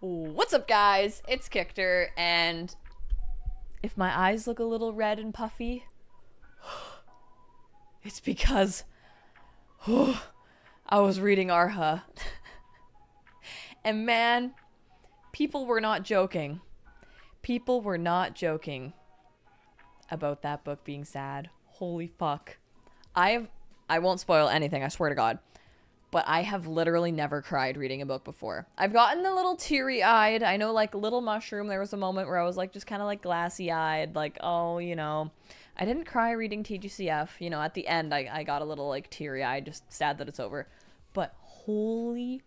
What's up, guys? It's Kictor, and if my eyes look a little red and puffy, it's because I was reading Arha. And man, people were not joking. People were not joking about that book being sad. Holy fuck. I won't spoil anything, I swear to God. But I have literally never cried reading a book before. I've gotten a little teary-eyed. I know, like, Little Mushroom, there was a moment where I was, like, just kind of, like, glassy-eyed. Like, oh, you know. I didn't cry reading TGCF. You know, at the end, I got a little, like, teary-eyed, just sad that it's over. But holy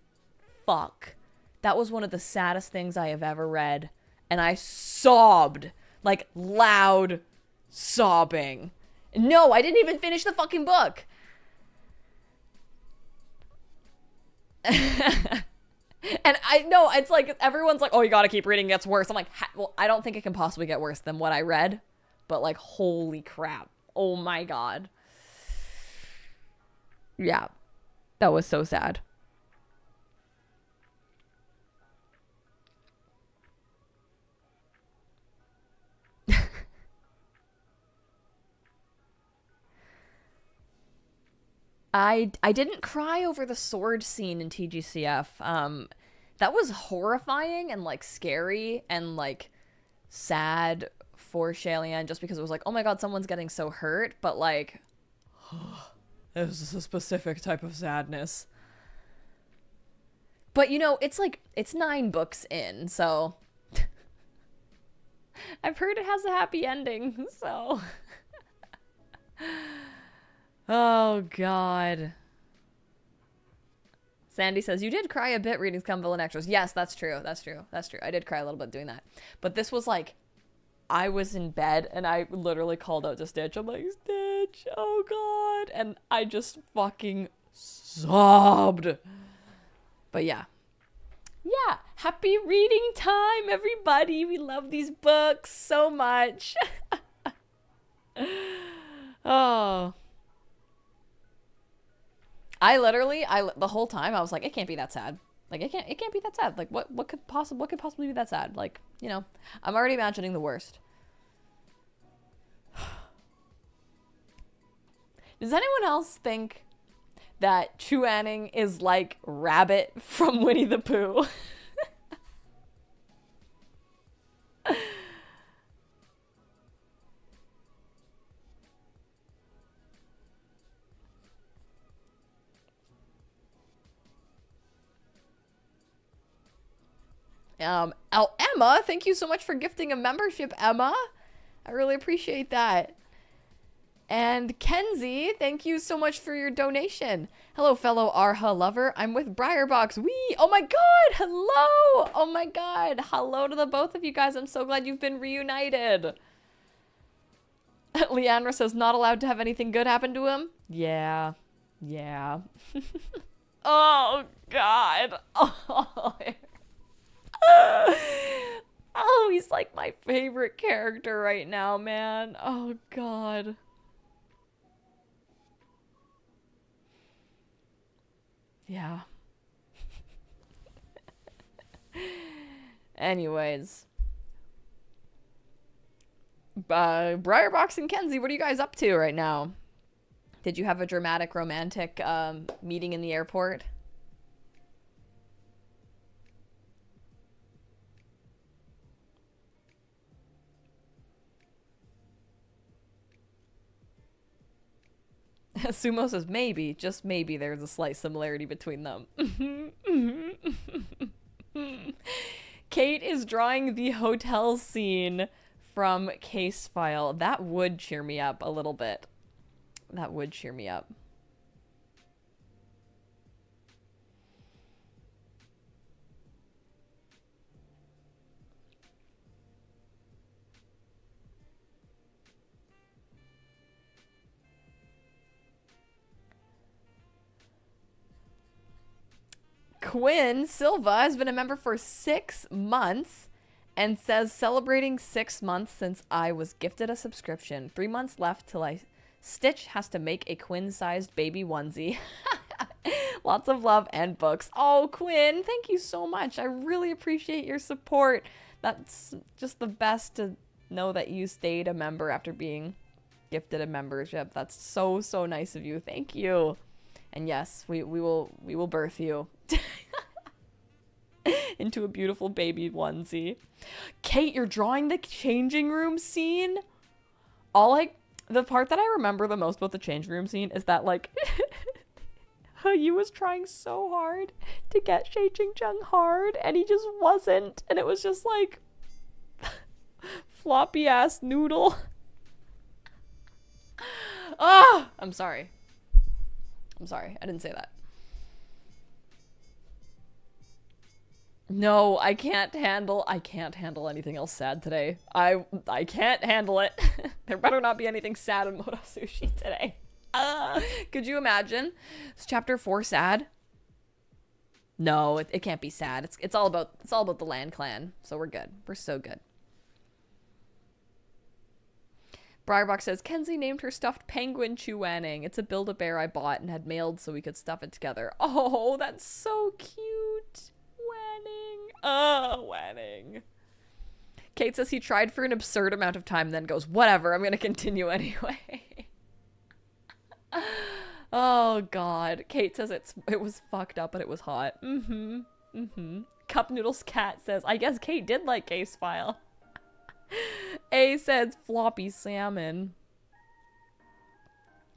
fuck. That was one of the saddest things I have ever read. And I sobbed. Like, loud sobbing. No, I didn't even finish the fucking book. And I know it's like everyone's like, oh, you gotta keep reading, it gets worse. I'm like, well, I don't think it can possibly get worse than what I read, but like, holy crap, oh my god. Yeah, that was so sad. I didn't cry over the sword scene in TGCF. That was horrifying and like scary and like sad for Shalian, just because it was like, oh my god, someone's getting so hurt, but like this is a specific type of sadness. But you know, it's like, it's 9 books in, so I've heard it has a happy ending, so oh god. Sandy says, you did cry a bit reading Scum Villain Extras. Yes, that's true. That's true. That's true. I did cry a little bit doing that. But this was like, I was in bed and I literally called out to Stitch. I'm like, Stitch, oh god. And I just fucking sobbed. But yeah. Yeah. Happy reading time, everybody. We love these books so much. Oh. I literally, the whole time I was like, it can't be that sad. Like, it can't be that sad. Like, what could possibly be that sad? Like, you know, I'm already imagining the worst. Does anyone else think that Chu Anning is like Rabbit from Winnie the Pooh? Oh, Emma, thank you so much for gifting a membership, Emma. I really appreciate that. And Kenzie, thank you so much for your donation. Hello, fellow Arha lover. I'm with Briarbox. Wee! Oh my god! Hello! Oh my god! Hello to the both of you guys. I'm so glad you've been reunited. Leandra says, not allowed to have anything good happen to him? Yeah. Yeah. Oh god. Oh. Oh, he's like my favorite character right now, man. Oh god. Yeah. Anyways. Briarbox and Kenzie, what are you guys up to right now? Did you have a dramatic romantic meeting in the airport? Sumo says, maybe, just maybe there's a slight similarity between them. Kate is drawing the hotel scene from Case File. That would cheer me up a little bit. That would cheer me up. Quinn Silva has been a member for 6 months and says, celebrating 6 months since I was gifted a subscription. 3 months left till Stitch has to make a Quinn-sized baby onesie. Lots of love and books. Oh, Quinn, thank you so much. I really appreciate your support. That's just the best to know that you stayed a member after being gifted a membership. That's so, so nice of you. Thank you. And yes, we will birth you into a beautiful baby onesie. Kate, you're drawing the changing room scene? The part that I remember the most about the changing room scene is that, like, Yu was trying so hard to get Shay Ching Chung hard, and he just wasn't. And it was just like, floppy ass noodle. Ah, I'm sorry. I didn't say that. No, I can't handle anything else sad today. I can't handle it. There better not be anything sad in Moto Sushi today. Could you imagine? Is chapter 4 sad? No, it can't be sad. It's all about the Land Clan. So we're good. We're so good. Briarbox says, Kenzie named her stuffed penguin Chuanning. It's a Build-A-Bear I bought and had mailed so we could stuff it together. Oh, that's so cute. Wanning. Oh, Wanning. Kate says he tried for an absurd amount of time, then goes, whatever, I'm going to continue anyway. Oh, God. Kate says it was fucked up, but it was hot. Cup Noodles Cat says, I guess Kate did like Case File. A says floppy salmon.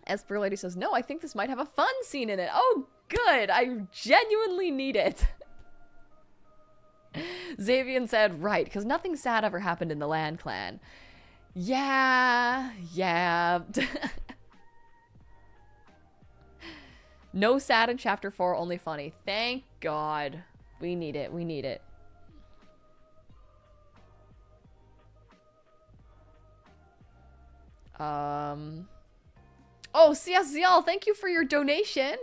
Esper Lady says, no, I think this might have a fun scene in it. Oh, good. I genuinely need it. Xavier said, right, because nothing sad ever happened in the Land Clan. Yeah. No sad in chapter 4, only funny. Thank God. We need it. Oh, CSZL, thank you for your donation.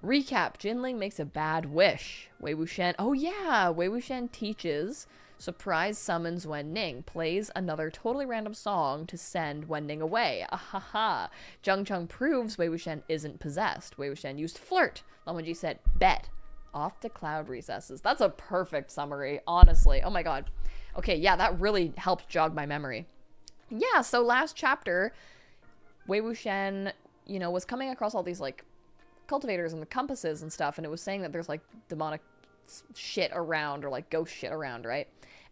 Recap, Jinling makes a bad wish. Wei Wuxian, oh yeah, Wei Wuxian teaches surprise summons Wen Ning, plays another totally random song to send Wen Ning away. Ahaha. Zheng Cheng proves Wei Wuxian isn't possessed. Wei Wuxian used flirt. Lan Wenzhi said, bet. Off to cloud recesses. That's a perfect summary, honestly. Oh my God. Okay, yeah, that really helped jog my memory. Yeah, so last chapter, Wei Wuxian, was coming across all these, like, cultivators and the compasses and stuff, and it was saying that there's, like, demonic shit around, or, like, ghost shit around, right?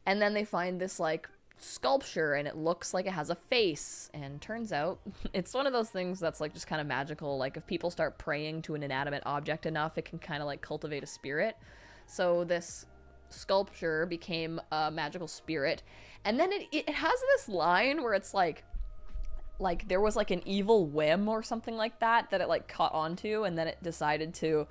And then they find this, like, sculpture, and it looks like it has a face, and turns out it's one of those things that's, like, just kind of magical. Like, if people start praying to an inanimate object enough, it can kind of, like, cultivate a spirit. So this sculpture became a magical spirit, and then it has this line where it's like there was like an evil whim or something like that it like caught onto, and then it decided to,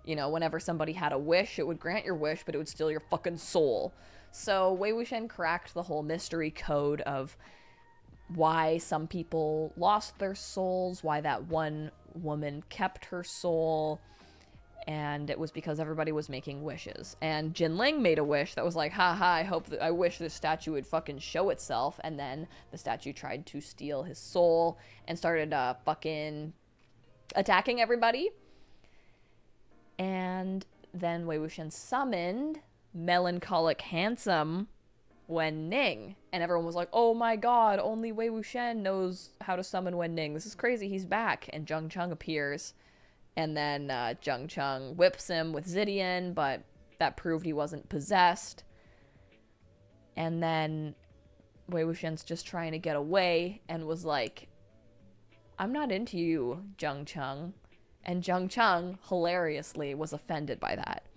whenever somebody had a wish, it would grant your wish, but it would steal your fucking soul. So Wei Wuxian cracked the whole mystery code of why some people lost their souls, why that one woman kept her soul, and it was because everybody was making wishes. And Jinling made a wish that was like, haha, I wish this statue would fucking show itself. And then the statue tried to steal his soul and started fucking attacking everybody. And then Wei Wuxian summoned melancholic handsome Wen Ning. And everyone was like, oh my God, only Wei Wuxian knows how to summon Wen Ning. This is crazy, he's back. And Zheng Cheng appears. And then Zheng Cheng whips him with Zidian, but that proved he wasn't possessed. And then Wei Wuxian's just trying to get away and was like, I'm not into you, Zheng Cheng. And Zheng Cheng, hilariously, was offended by that.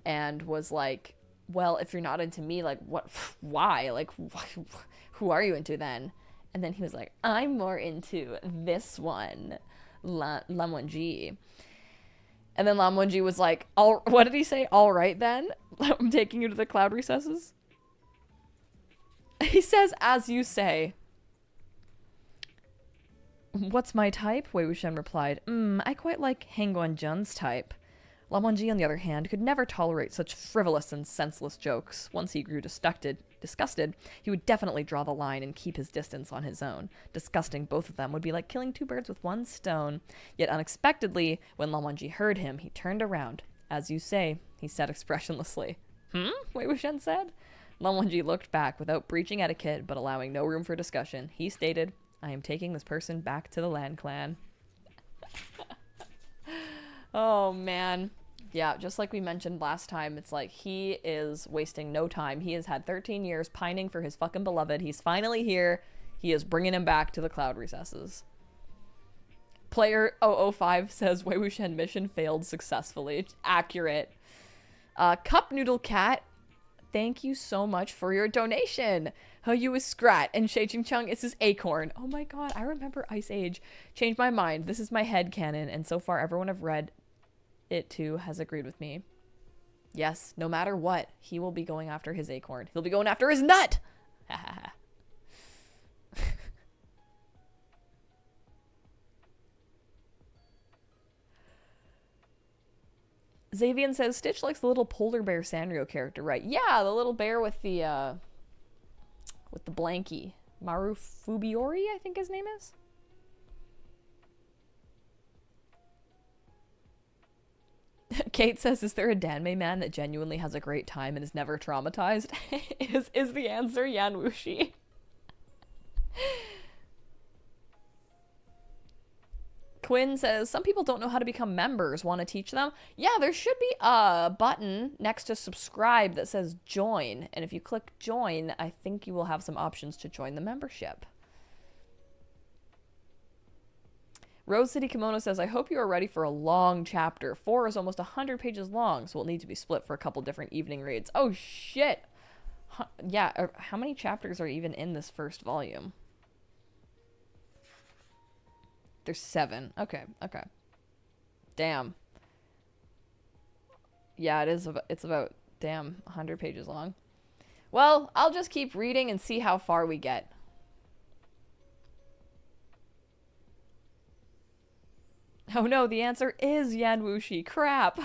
And was like, well, if you're not into me, like, what, why? Like, who are you into then? And then he was like, I'm more into this one, Lan Wenzhi. And then Lan Wenzhi was like, what did he say? All right, then. I'm taking you to the cloud recesses. He says, as you say. What's my type? Wei Wuxian replied, I quite like Heng Guanzhen's type. Lamonji, on the other hand, could never tolerate such frivolous and senseless jokes. Once he grew disgusted, he would definitely draw the line and keep his distance on his own. Disgusting both of them would be like killing two birds with one stone. Yet unexpectedly, when Lamonji heard him, he turned around. As you say, he said expressionlessly. Wei Wuxian said. Lamonji looked back without breaching etiquette, but allowing no room for discussion. He stated, I am taking this person back to the Lan Clan. Oh, man. Yeah, just like we mentioned last time, it's like he is wasting no time. He has had 13 years pining for his fucking beloved. He's finally here. He is bringing him back to the cloud recesses. Player 005 says Wei Wuxian mission failed successfully. It's accurate. Cup Noodle Cat, thank you so much for your donation. How you is Scrat and Shay Ching Chung is his acorn. Oh my god, I remember Ice Age. Changed my mind. This is my headcanon, and so far everyone I've read it too has agreed with me. Yes, no matter what, he will be going after his acorn. He'll be going after his nut! Ha ha ha. Xavian says Stitch likes the little polar bear Sanrio character, right? Yeah, the little bear with the blankie. Maru Fubiori, I think his name is. Kate says, is there a danmei man that genuinely has a great time and is never traumatized? is the answer Yan Wuxi? Quinn says, some people don't know how to become members. Want to teach them? Yeah, there should be a button next to subscribe that says join. And if you click join, I think you will have some options to join the membership. Rose City Kimono says, I hope you are ready for a long chapter. 4 is almost 100 pages long, so it'll need to be split for a couple different evening reads. Oh, shit. Yeah, how many chapters are even in this first volume? There's 7. Okay, okay. Damn. Yeah, it's about, damn, 100 pages long. Well, I'll just keep reading and see how far we get. Oh no, the answer is Yan Wuxi. Crap.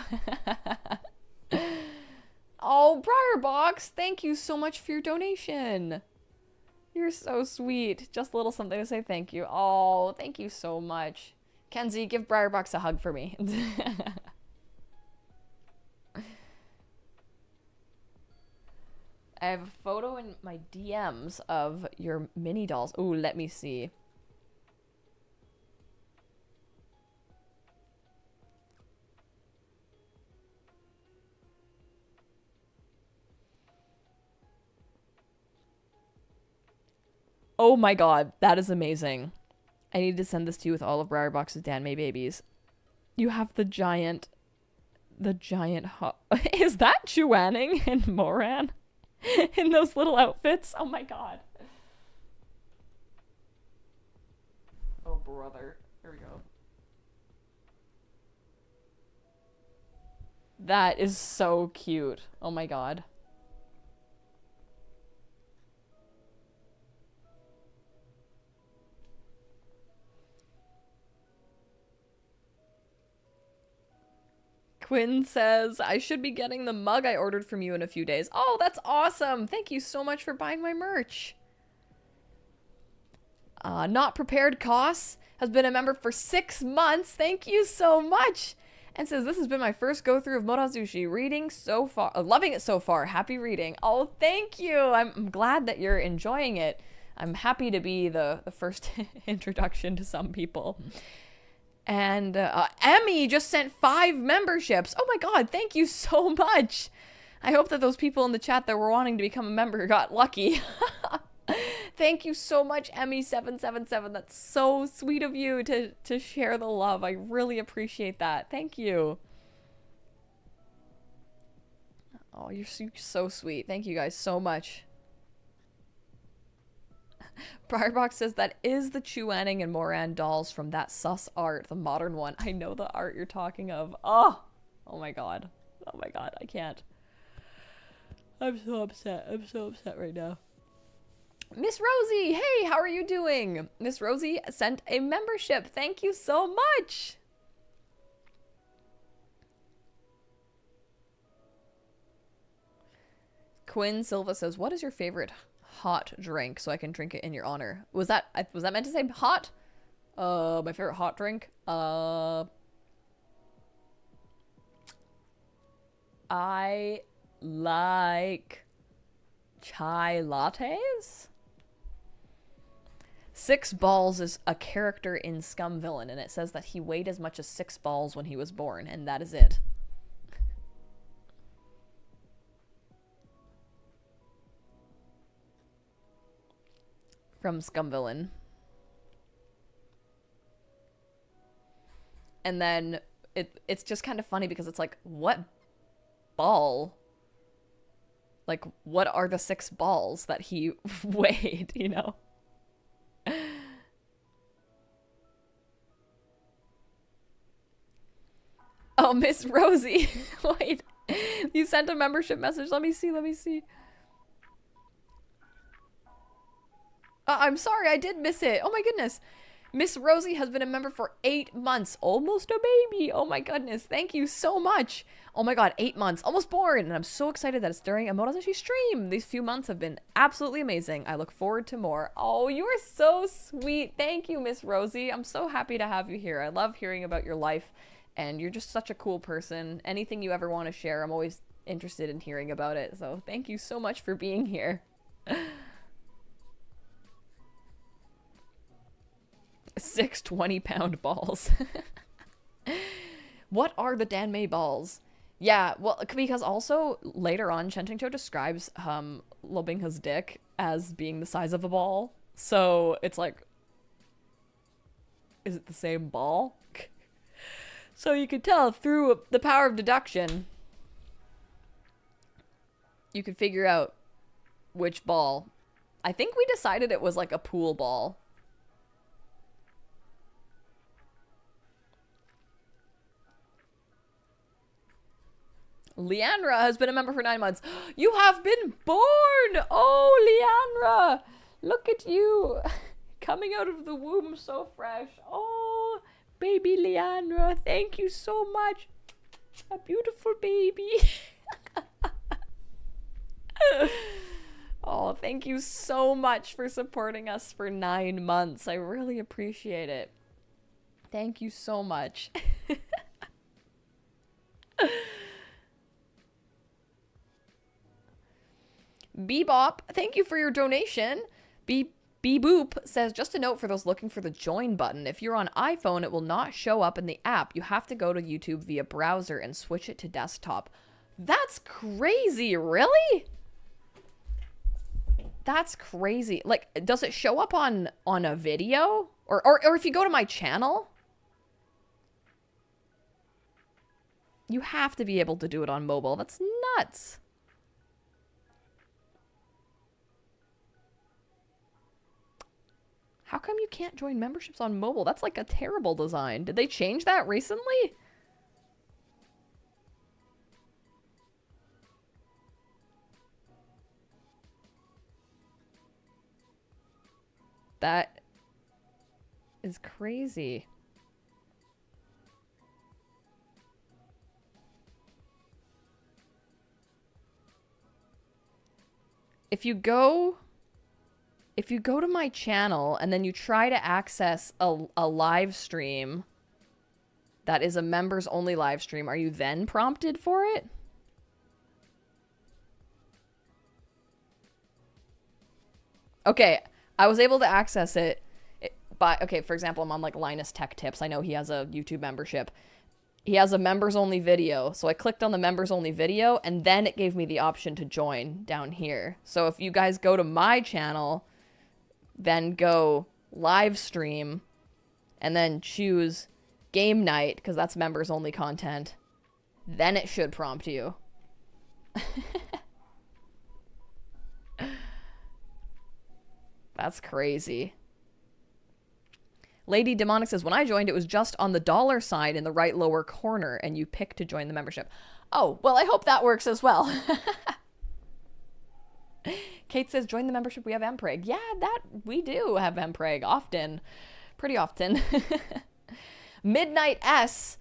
Oh, Briarbox, thank you so much for your donation. You're so sweet. Just a little something to say thank you. Oh, thank you so much. Kenzie, give Briarbox a hug for me. I have a photo in my DMs of your mini dolls. Ooh, let me see. Oh my god, that is amazing. I need to send this to you with all of Briarbox's danmei babies. You have the giant is that Chuaning and Moran in those little outfits? Oh my god. Oh brother. Here we go. That is so cute. Oh my god. Quinn says, I should be getting the mug I ordered from you in a few days. Oh, that's awesome. Thank you so much for buying my merch. Not Prepared Costs has been a member for 6 months. Thank you so much. And says, this has been my first go-through of Murazushi. Reading so far. Loving it so far. Happy reading. Oh, thank you. I'm glad that you're enjoying it. I'm happy to be the first introduction to some people. And Emmy just sent 5 memberships. Oh my god, thank you so much. I hope that those people in the chat that were wanting to become a member got lucky. Thank you so much, Emmy777. That's so sweet of you to share the love. I really appreciate that. Thank you. Oh, you're so sweet. Thank you guys so much. Briarbox says that is the Chuaning and Moran dolls from that sus art, the modern one. I know the art you're talking of. Oh my god. Oh my god, I can't. I'm so upset. I'm so upset right now. Miss Rosie, hey, how are you doing? Miss Rosie sent a membership. Thank you so much. Quinn Silva says, what is your favorite hot drink so I can drink it in your honor? Was that meant to say hot? My favorite hot drink? I like chai lattes. Six Balls is a character in Scum Villain, and it says that he weighed as much as 6 balls when he was born, and that is it. From Scum Villain. And then it's just kind of funny because it's like, what ball? Like, what are the 6 balls that he weighed, you know? Oh, Miss Rosie. Wait. You sent a membership message. Let me see. I'm sorry, I did miss it. Oh my goodness. Miss Rosie has been a member for 8 months. Almost a baby. Oh my goodness. Thank you so much. Oh my god, 8 months. Almost born. And I'm so excited that it's during a Motozashi stream. These few months have been absolutely amazing. I look forward to more. Oh, you are so sweet. Thank you, Miss Rosie. I'm so happy to have you here. I love hearing about your life. And you're just such a cool person. Anything you ever want to share, I'm always interested in hearing about it. So thank you so much for being here. 6 20-pound balls. What are the danmei balls? Yeah, well, because also later on, Shentingcho describes Lobingha's dick as being the size of a ball. So it's like, is it the same ball? So you could tell through the power of deduction, you could figure out which ball. I think we decided it was like a pool ball. Leandra has been a member for 9 months. You have been born! Oh, Leandra! Look at you! Coming out of the womb so fresh. Oh, baby Leandra, thank you so much. A beautiful baby. Oh, thank you so much for supporting us for 9 months. I really appreciate it. Thank you so much. Bebop, thank you for your donation. Boop says, just a note for those looking for the join button. If you're on iPhone, it will not show up in the app. You have to go to YouTube via browser and switch it to desktop. That's crazy, really? That's crazy. Like, does it show up on a video? Or if you go to my channel? You have to be able to do it on mobile. That's nuts. How come you can't join memberships on mobile? That's like a terrible design. Did they change that recently? That is crazy. If you go to my channel and then you try to access a live stream that is a members only live stream, are you then prompted for it? Okay, I was able to access it by, okay, for example, I'm on like Linus Tech Tips. I know he has a YouTube membership. He has a members only video. So I clicked on the members only video and then it gave me the option to join down here. So if you guys go to my channel, then go live stream and then choose game night, because that's members only content, then it should prompt you. That's crazy. Lady Demonic says, when I joined, it was just on the dollar sign in the right lower corner, and you pick to join the membership. Oh, well, I hope that works as well. Kate says, join the membership, we have Mpreg. Yeah, that we do have Mpreg often. Pretty often. Midnight S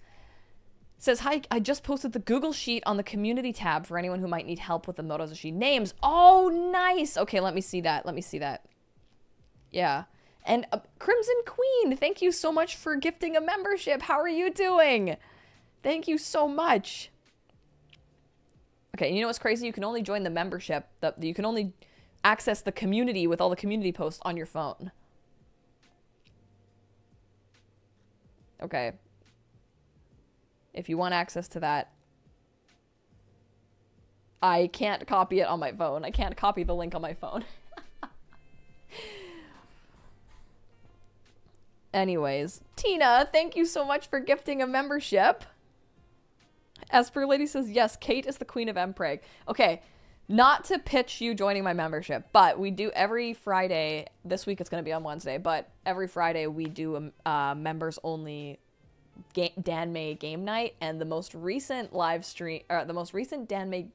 Says, hi, I just posted the Google Sheet on the community tab for anyone who might need help with the Mdzs names. Oh, nice. Okay, let me see that. Let me see that. Yeah. And Crimson Queen, thank you so much for gifting a membership. How are you doing? Thank you so much. Okay, you know what's crazy? You can only join the membership. You can only access the community with all the community posts on your phone. Okay. If you want access to that, I can't copy it on my phone. I can't copy the link on my phone. Anyways, Tina, thank you so much for gifting a membership. Esper Lady says, yes, Kate is the queen of Mpreg. Okay, not to pitch you joining my membership, but we do every Friday. This week it's going to be on Wednesday, but every Friday we do a members only danmei game night, and the most recent danmei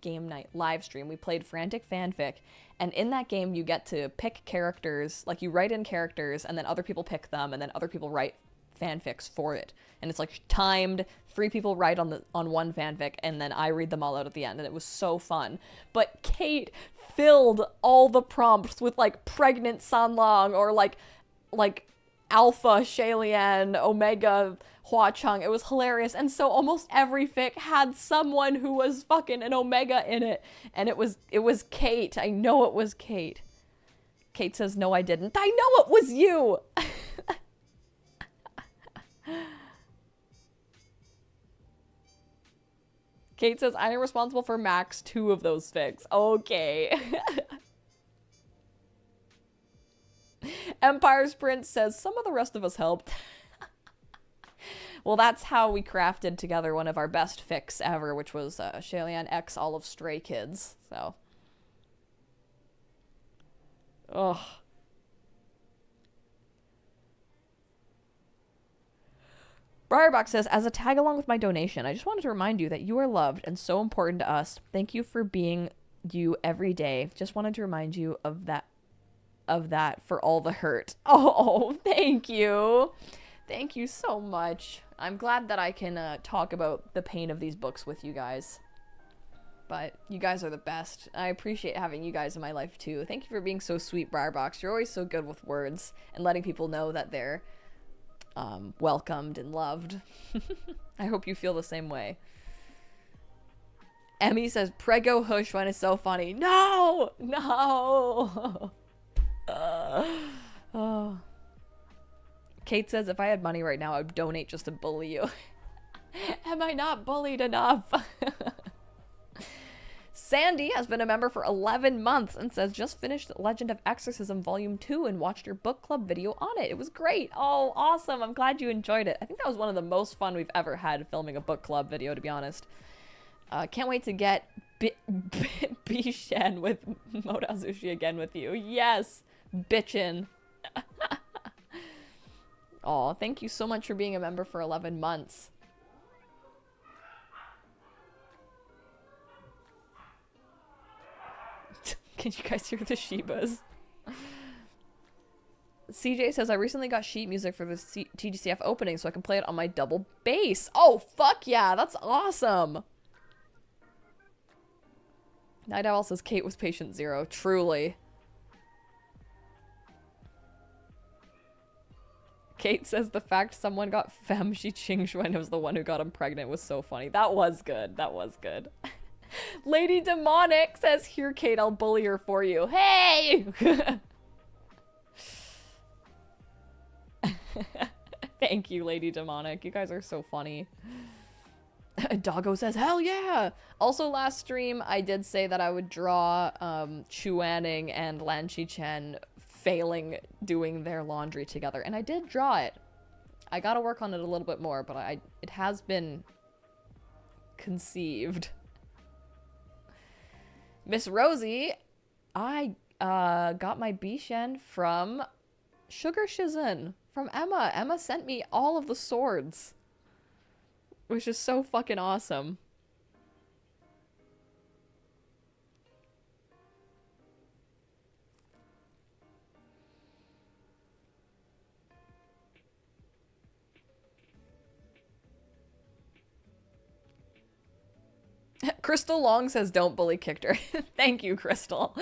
game night live stream, we played Frantic Fanfic, and in that game you get to pick characters, like you write in characters and then other people pick them and then other people write fanfics for it, and it's like timed. 3 people write on one fanfic and then I read them all out at the end, and it was so fun. But Kate filled all the prompts with like pregnant Sanlong or like alpha Shalian, omega Hua Chung. It was hilarious. And so almost every fic had someone who was fucking an omega in it. And it was Kate. I know it was Kate. Kate says, no, I didn't. I know it was you. Kate says, I am responsible for max 2 of those fics. Okay. Empire's Prince says, some of the rest of us helped. Well, that's how we crafted together one of our best fics ever, which was Shalian X All of Stray Kids. So. Ugh. Briarbox says, as a tag along with my donation, I just wanted to remind you that you are loved and so important to us. Thank you for being you every day. Just wanted to remind you of that for all the hurt. Oh, thank you. Thank you so much. I'm glad that I can talk about the pain of these books with you guys. But you guys are the best. I appreciate having you guys in my life too. Thank you for being so sweet, Briarbox. You're always so good with words and letting people know that they're welcomed and loved. I hope you feel the same way. Emmy says, Prego Hushwan is so funny. No! No! Oh. Kate says, if I had money right now, I would donate just to bully you. Am I not bullied enough? Sandy has been a member for 11 months and says, just finished Legend of Exorcism Volume 2 and watched your book club video on it. It was great. Oh, awesome. I'm glad you enjoyed it. I think that was one of the most fun we've ever had filming a book club video, to be honest. Can't wait to get Bishen with Modazushi again with you. Yes, bitchin'. Aw, thank you so much for being a member for 11 months. Can you guys hear the Shibas? CJ says, I recently got sheet music for the TGCF opening so I can play it on my double bass. Oh, fuck yeah, that's awesome. Night Owl says, Kate was patient zero. Truly. Kate says, the fact someone got Femme Shi Qingxuan was the one who got him pregnant was so funny. That was good. That was good. Lady Demonic says, here, Kate, I'll bully her for you. Hey! Thank you, Lady Demonic. You guys are so funny. Doggo says, hell yeah! Also, last stream, I did say that I would draw Chuaning and Lan Chi-chen failing doing their laundry together, and I did draw it. I gotta work on it a little bit more, but it has been conceived. Miss Rosie, I got my Bishen from Sugar Shizen, from Emma. Emma sent me all of the swords, which is so fucking awesome. Crystal Long says don't bully Kichter. Thank you, Crystal.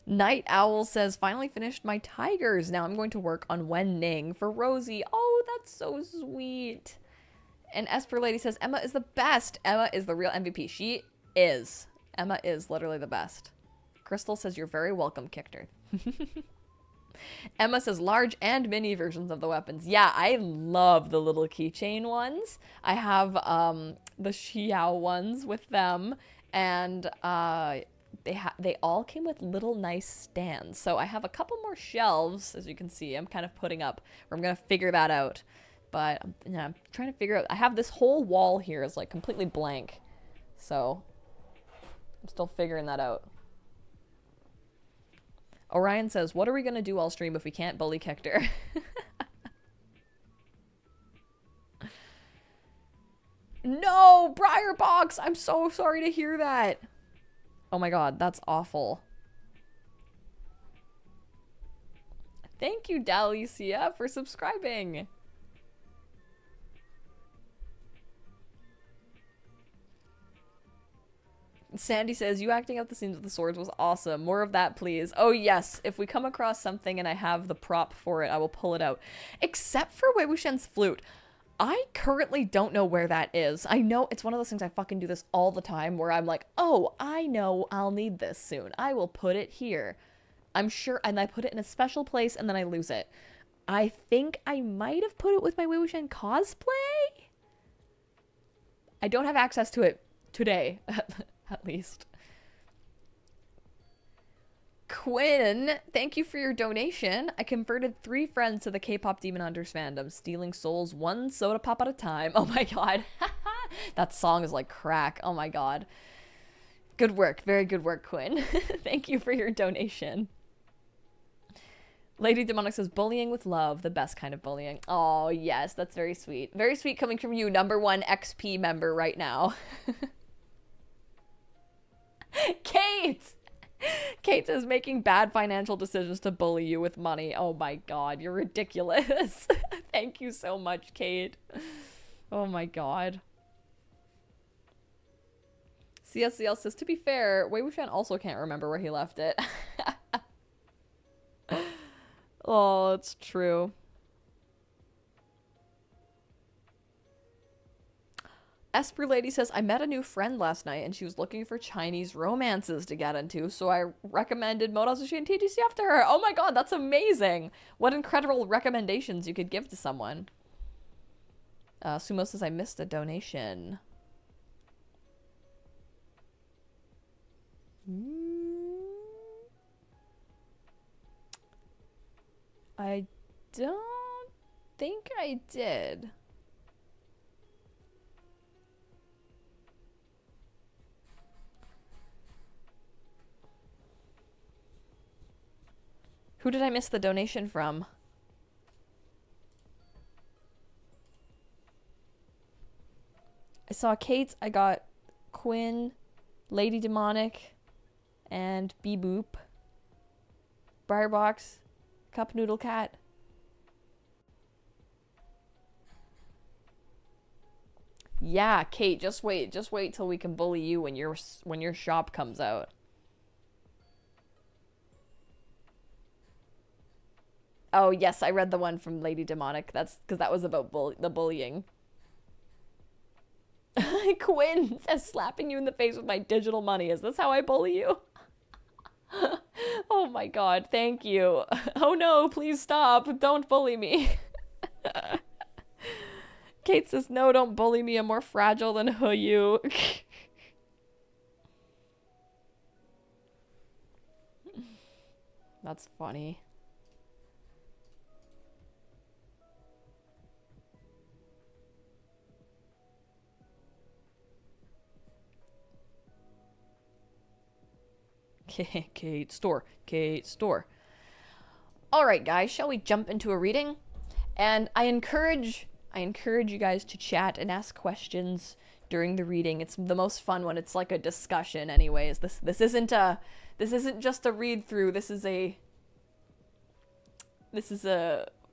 Night Owl says, finally finished my tigers. Now I'm going to work on Wen Ning for Rosie. Oh, that's so sweet. And Esper Lady says, Emma is the best. Emma is the real MVP. She is. Emma is literally the best. Crystal says, you're very welcome, Kichter. Emma says, large and mini versions of the weapons. Yeah, I love the little keychain ones. I have the Xiao ones with them. And they all came with little nice stands. So I have a couple more shelves, as you can see. I'm kind of putting up, or I'm going to figure that out. But yeah, I'm trying to figure out, I have this whole wall here is like completely blank. So I'm still figuring that out. Orion says, what are we going to do all stream if we can't bully Kichter? No, Briarbox! I'm so sorry to hear that. Oh my god, that's awful. Thank you, Dalicia, for subscribing. Sandy says, you acting out the scenes with the swords was awesome. More of that, please. Oh, yes. If we come across something and I have the prop for it, I will pull it out. Except for Wei Wuxian's flute. I currently don't know where that is. I know it's one of those things I fucking do this all the time where I'm like, oh, I know I'll need this soon. I will put it here. I'm sure, and I put it in a special place and then I lose it. I think I might have put it with my Wei Wuxian cosplay? I don't have access to it today. At least. Quinn, thank you for your donation. I converted 3 friends to the K-pop Demon Hunters fandom, stealing souls 1 soda pop at a time. Oh my god. That song is like crack. Oh my god. Good work. Very good work, Quinn. Thank you for your donation. Lady Demonic says, bullying with love, the best kind of bullying. Oh, yes, that's very sweet. Very sweet coming from you, #1 XP member right now. Kate! Kate says, making bad financial decisions to bully you with money. Oh my god, you're ridiculous. Thank you so much, Kate. Oh my god. CSCL says, to be fair, Wei Wuxian also can't remember where he left it. Oh, it's true. Esper Lady says, I met a new friend last night and she was looking for Chinese romances to get into, so I recommended Modazushi and TGC after her. Oh my god, that's amazing! What incredible recommendations you could give to someone. Sumo says, I missed a donation. I don't think I did. Who did I miss the donation from? I saw Kate, I got Quinn, Lady Demonic, and Beboop. Briarbox, Cup Noodle Cat. Yeah, Kate, just wait till we can bully you when your shop comes out. Oh, yes, I read the one from Lady Demonic. That's because that was about the bullying. Quinn says, slapping you in the face with my digital money. Is this how I bully you? Oh my god, thank you. Oh no, please stop. Don't bully me. Kate says, no, don't bully me. I'm more fragile than you. That's funny. Kate store. All right, guys, shall we jump into a reading? And I encourage you guys to chat and ask questions during the reading. It's the most fun when it's like a discussion anyways. This isn't just a read through. This is a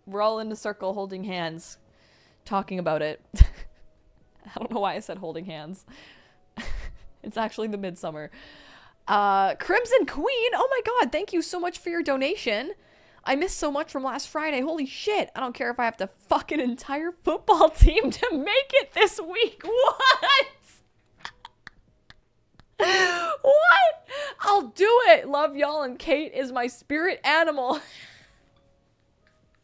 we're all in a circle holding hands talking about it. I don't know why I said holding hands. It's actually the midsummer. Crimson Queen, oh my god, thank you so much for your donation. I missed so much from last Friday. Holy shit. I don't care if I have to fuck an entire football team to make it this week. What? What? I'll do it. Love y'all, and Kate is my spirit animal.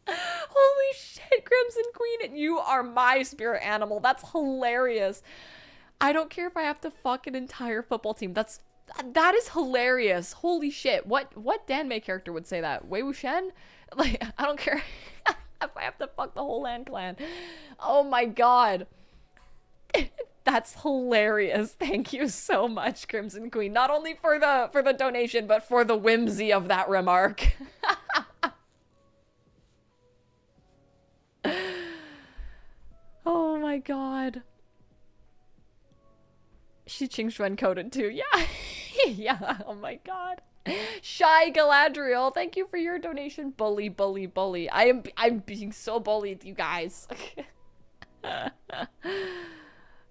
Holy shit, Crimson Queen, and you are my spirit animal. That's hilarious. I don't care if I have to fuck an entire football team. That is hilarious. Holy shit. What danmei character would say that? Wei Wuxian? Like, I don't care if I have to fuck the whole Land Clan. Oh my god. That's hilarious. Thank you so much, Crimson Queen. Not only for the donation, but for the whimsy of that remark. Oh my god. She Qingxuan coded too. Yeah. Yeah. Oh my god. Shy Galadriel, thank you for your donation. Bully, bully, bully. I'm being so bullied, you guys.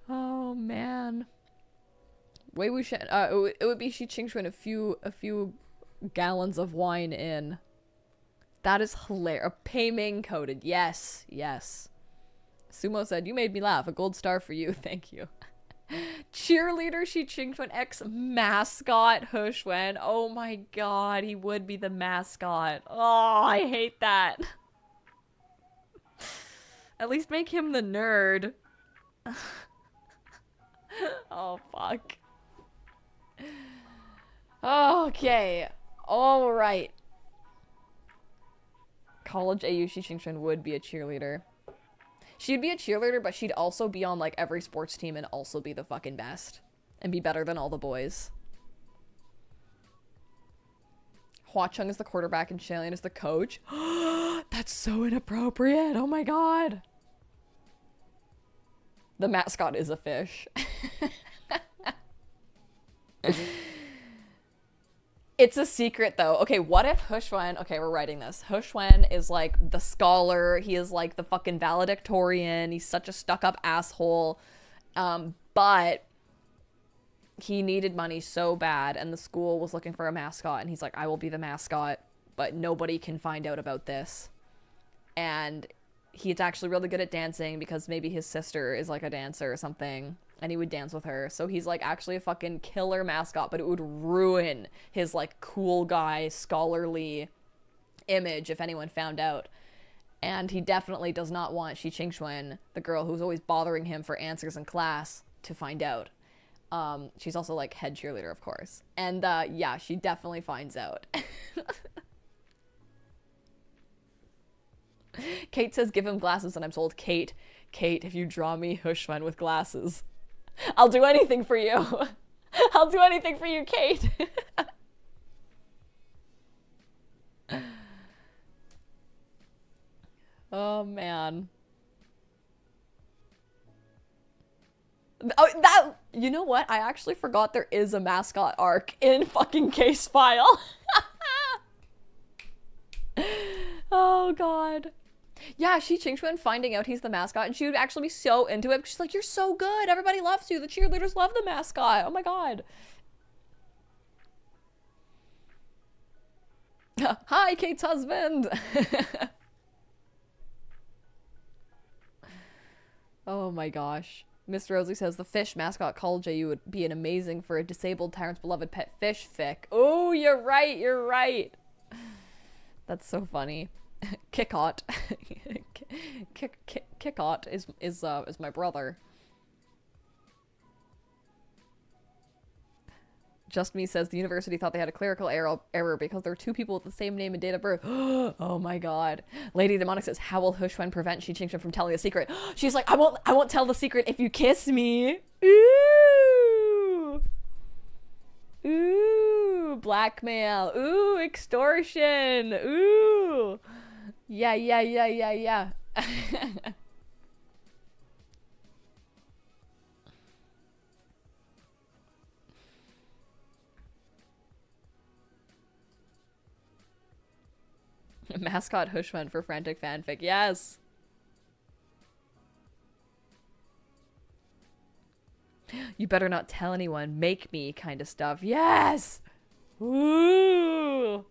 Oh man. Wei Wuxian, it would be Shi Qingxuan a few gallons of wine in. That is hilarious. Pei Ming coded. Yes, yes. Sumo said, you made me laugh. A gold star for you. Thank you. Cheerleader Shi Qingxuan X mascot He Xuan. Oh my god, he would be the mascot. Oh, I hate that. At least make him the nerd. Oh, fuck. Okay. Alright. College AU Shi Qingxuan would be a cheerleader. She'd be a cheerleader, but she'd also be on, like, every sports team and also be the fucking best. And be better than all the boys. Hua Chung is the quarterback and Shalian is the coach. That's so inappropriate. Oh my god. The mascot is a fish. It's a secret, though. Okay, what if He Xuan... Okay, we're writing this. He Xuan is, like, the scholar. He is, like, the fucking valedictorian. He's such a stuck-up asshole. But he needed money so bad, and the school was looking for a mascot, and he's like, I will be the mascot, but nobody can find out about this. And he's actually really good at dancing because maybe his sister is, like, a dancer or something. And he would dance with her. So he's, like, actually a fucking killer mascot, but it would ruin his, like, cool guy, scholarly image if anyone found out. And he definitely does not want Shi Qingxuan, the girl who's always bothering him for answers in class, to find out. She's also, like, head cheerleader, of course. And, yeah, she definitely finds out. Kate says, give him glasses, and I'm told, Kate, if you draw me He Xuan with glasses, I'll do anything for you. I'll do anything for you, Kate. Oh, man. Oh, that... You know what? I actually forgot there is a mascot arc in fucking Case File. Oh, God. Yeah, Shi Qingxuan finding out he's the mascot, and she would actually be so into it. She's like, you're so good. Everybody loves you. The cheerleaders love the mascot. Oh my god. Hi, Kate's husband. Oh my gosh. Miss Rosie says, the fish mascot College AU would be an amazing for a disabled tyrant's beloved pet fish fic. Oh, you're right. You're right. That's so funny. Kickot. Kickot is my brother. Just Me says the university thought they had a clerical error because there are two people with the same name and date of birth. Oh my god. Lady Demonic says, how will He Xuan prevent Shi Qingxuan from telling a secret? She's like, I won't tell the secret if you kiss me. Ooh. Ooh, blackmail. Ooh, extortion. Ooh. Yeah. Mascot He Xuan for frantic fanfic. Yes. You better not tell anyone. Make me kind of stuff. Yes! Woo!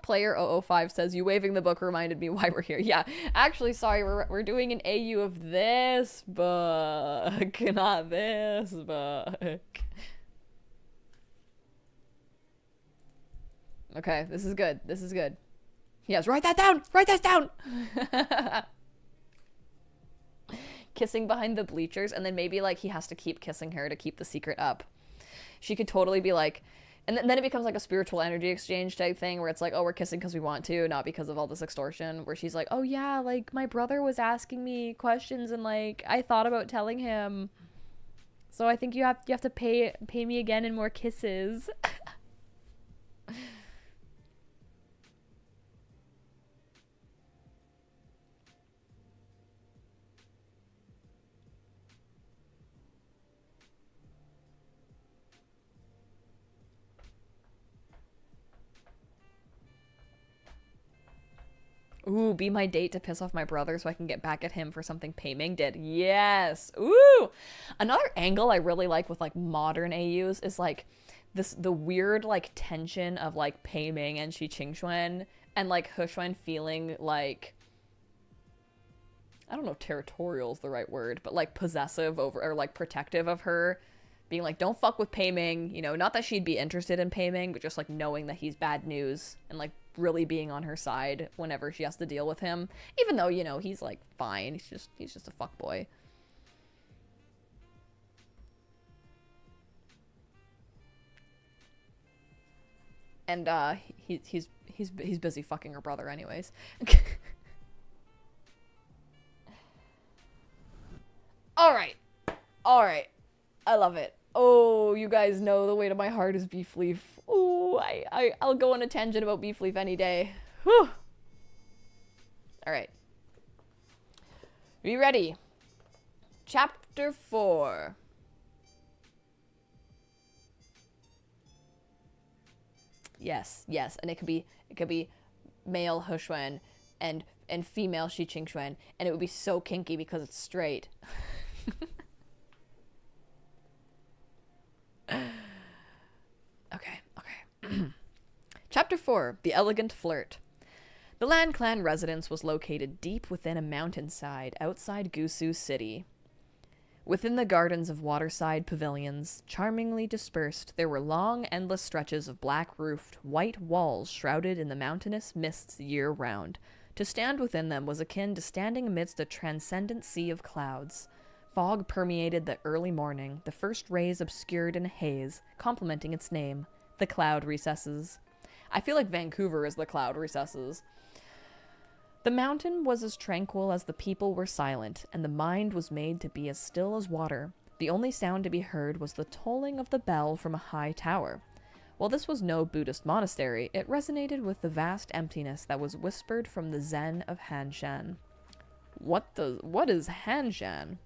Player 005 says, you waving the book reminded me why we're here. Yeah, actually, sorry, we're doing an AU of this book, not this book. Okay, this is good. This is good. Yes, write that down! Write this down! Kissing behind the bleachers, and then maybe, like, he has to keep kissing her to keep the secret up. She could totally be like... And then it becomes like a spiritual energy exchange type thing where it's like, oh, we're kissing because we want to, not because of all this extortion. Where she's like, oh yeah, like my brother was asking me questions and like I thought about telling him. So I think you have to pay me again in more kisses. Ooh, be my date to piss off my brother so I can get back at him for something Pei Ming did. Yes. Ooh. Another angle I really like with like modern AUs is like the weird like tension of like Pei Ming and Shi Qingxuan and like He Xuan feeling like, I don't know if territorial is the right word, but like possessive over or like protective of her, being like, don't fuck with Pei Ming, you know, not that she'd be interested in Pei Ming, but just like knowing that he's bad news and like really being on her side whenever she has to deal with him, even though, you know, he's like fine, he's just a fuckboy. And he's busy fucking her brother anyways. all right I love it. Oh, you guys know the way to my heart is beef leaf. Ooh, I'll go on a tangent about beef leaf any day. Whew. All right. Are you ready? Chapter 4. Yes, and it could be male He Xuan and female Shi Qingxuan, and it would be so kinky because it's straight. Okay. Chapter 4, The Elegant Flirt. The Lan Clan residence was located deep within a mountainside outside Gusu City. Within the gardens of waterside pavilions, charmingly dispersed, there were long, endless stretches of black-roofed, white walls shrouded in the mountainous mists year-round. To stand within them was akin to standing amidst a transcendent sea of clouds. Fog permeated the early morning, the first rays obscured in a haze, complementing its name, the cloud recesses. I feel like Vancouver is the cloud recesses. The mountain was as tranquil as the people were silent, and the mind was made to be as still as water. The only sound to be heard was the tolling of the bell from a high tower. While this was no Buddhist monastery, it resonated with the vast emptiness that was whispered from the Zen of Hanshan. What is Hanshan?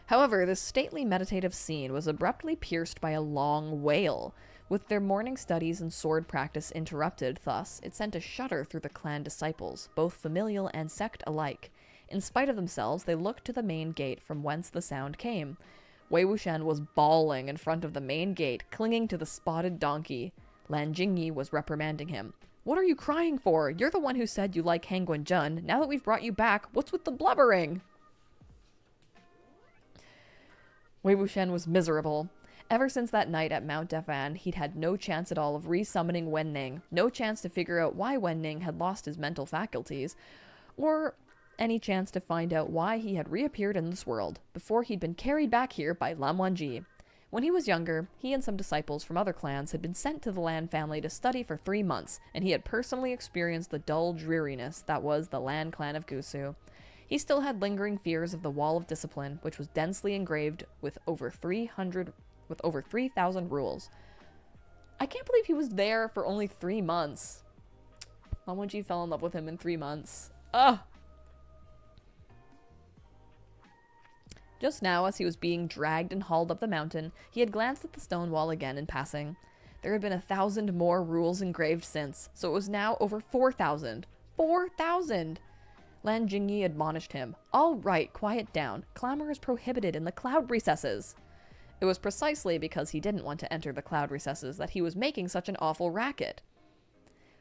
However, this stately meditative scene was abruptly pierced by a long wail. With their morning studies and sword practice interrupted thus, it sent a shudder through the clan disciples, both familial and sect alike. In spite of themselves, they looked to the main gate from whence the sound came. Wei Wuxian was bawling in front of the main gate, clinging to the spotted donkey. Lan Jingyi was reprimanding him. "What are you crying for? You're the one who said you like Han Guanzhen. Now that we've brought you back, what's with the blubbering?" Wei Wuxian was miserable. Ever since that night at Mount Defan, he'd had no chance at all of re-summoning Wen Ning, no chance to figure out why Wen Ning had lost his mental faculties, or any chance to find out why he had reappeared in this world, before he'd been carried back here by Lam Wangji. When he was younger, he and some disciples from other clans had been sent to the Lan family to study for 3 months, and he had personally experienced the dull dreariness that was the Lan clan of Gusu. He still had lingering fears of the Wall of Discipline, which was densely engraved with over 3,000 rules. I can't believe he was there for only 3 months. Lam Wangji fell in love with him in 3 months. Ugh! Just now, as he was being dragged and hauled up the mountain, he had glanced at the stone wall again in passing. There had been 1,000 more rules engraved since, so it was now over 4,000. 4,000! Lan Jingyi admonished him. All right, quiet down. Clamor is prohibited in the cloud recesses. It was precisely because he didn't want to enter the cloud recesses that he was making such an awful racket.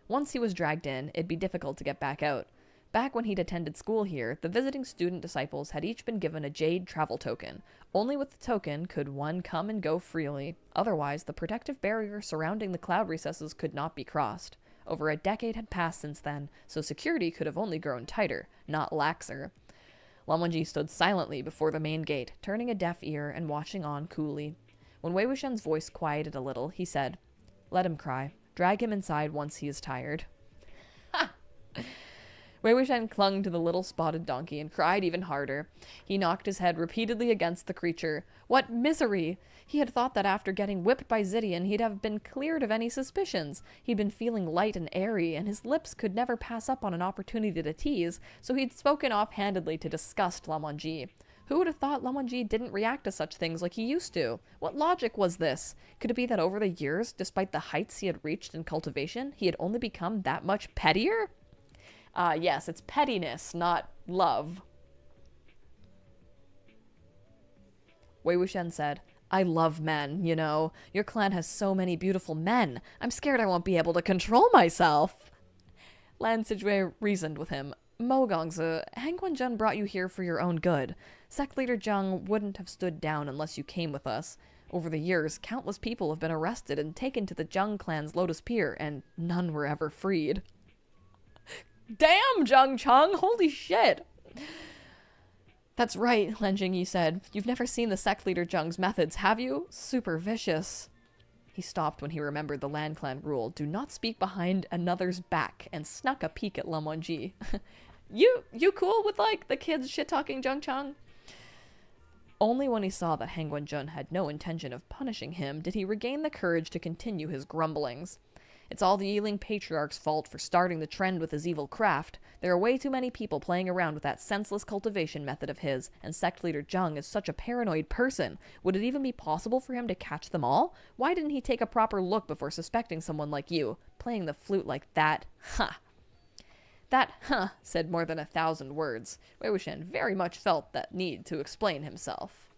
Once he was dragged in, it'd be difficult to get back out. Back when he'd attended school here, the visiting student disciples had each been given a jade travel token. Only with the token could one come and go freely. Otherwise, the protective barrier surrounding the cloud recesses could not be crossed. Over a decade had passed since then, so security could have only grown tighter, not laxer. Lan Wangji stood silently before the main gate, turning a deaf ear and watching on coolly. When Wei Wuxian's voice quieted a little, he said, "Let him cry. Drag him inside once he is tired." Ha! Wei Wuxian clung to the little spotted donkey and cried even harder. He knocked his head repeatedly against the creature. What misery! He had thought that after getting whipped by Zidian, he'd have been cleared of any suspicions. He'd been feeling light and airy, and his lips could never pass up on an opportunity to tease, so he'd spoken offhandedly to disgust Lan Wangji. Who would have thought Lan Wangji didn't react to such things like he used to? What logic was this? Could it be that over the years, despite the heights he had reached in cultivation, he had only become that much pettier? Yes, it's pettiness, not love. Wei Wuxian said, "I love men, you know. Your clan has so many beautiful men. I'm scared I won't be able to control myself." Lan Zijue reasoned with him. "Mo Gongzi, Han Guanzhen brought you here for your own good. Sect leader Zheng wouldn't have stood down unless you came with us. Over the years, countless people have been arrested and taken to the Zheng clan's Lotus Pier, and none were ever freed." Damn, Zheng Cheng! Holy shit! "That's right," Lan Jingyi said. "You've never seen the sect leader Zheng's methods, have you? Super vicious." He stopped when he remembered the Lan clan rule, do not speak behind another's back, and snuck a peek at Lan Wangji. You cool with, like, the kids shit-talking Zheng Cheng? Only when he saw that Han Guanzhen had no intention of punishing him did he regain the courage to continue his grumblings. It's all the Yiling Patriarch's fault for starting the trend with his evil craft. There are way too many people playing around with that senseless cultivation method of his, and sect leader Zheng is such a paranoid person. Would it even be possible for him to catch them all? Why didn't he take a proper look before suspecting someone like you? Playing the flute like that? Ha! That "huh" said more than 1,000 words. Wei Wuxian very much felt that need to explain himself.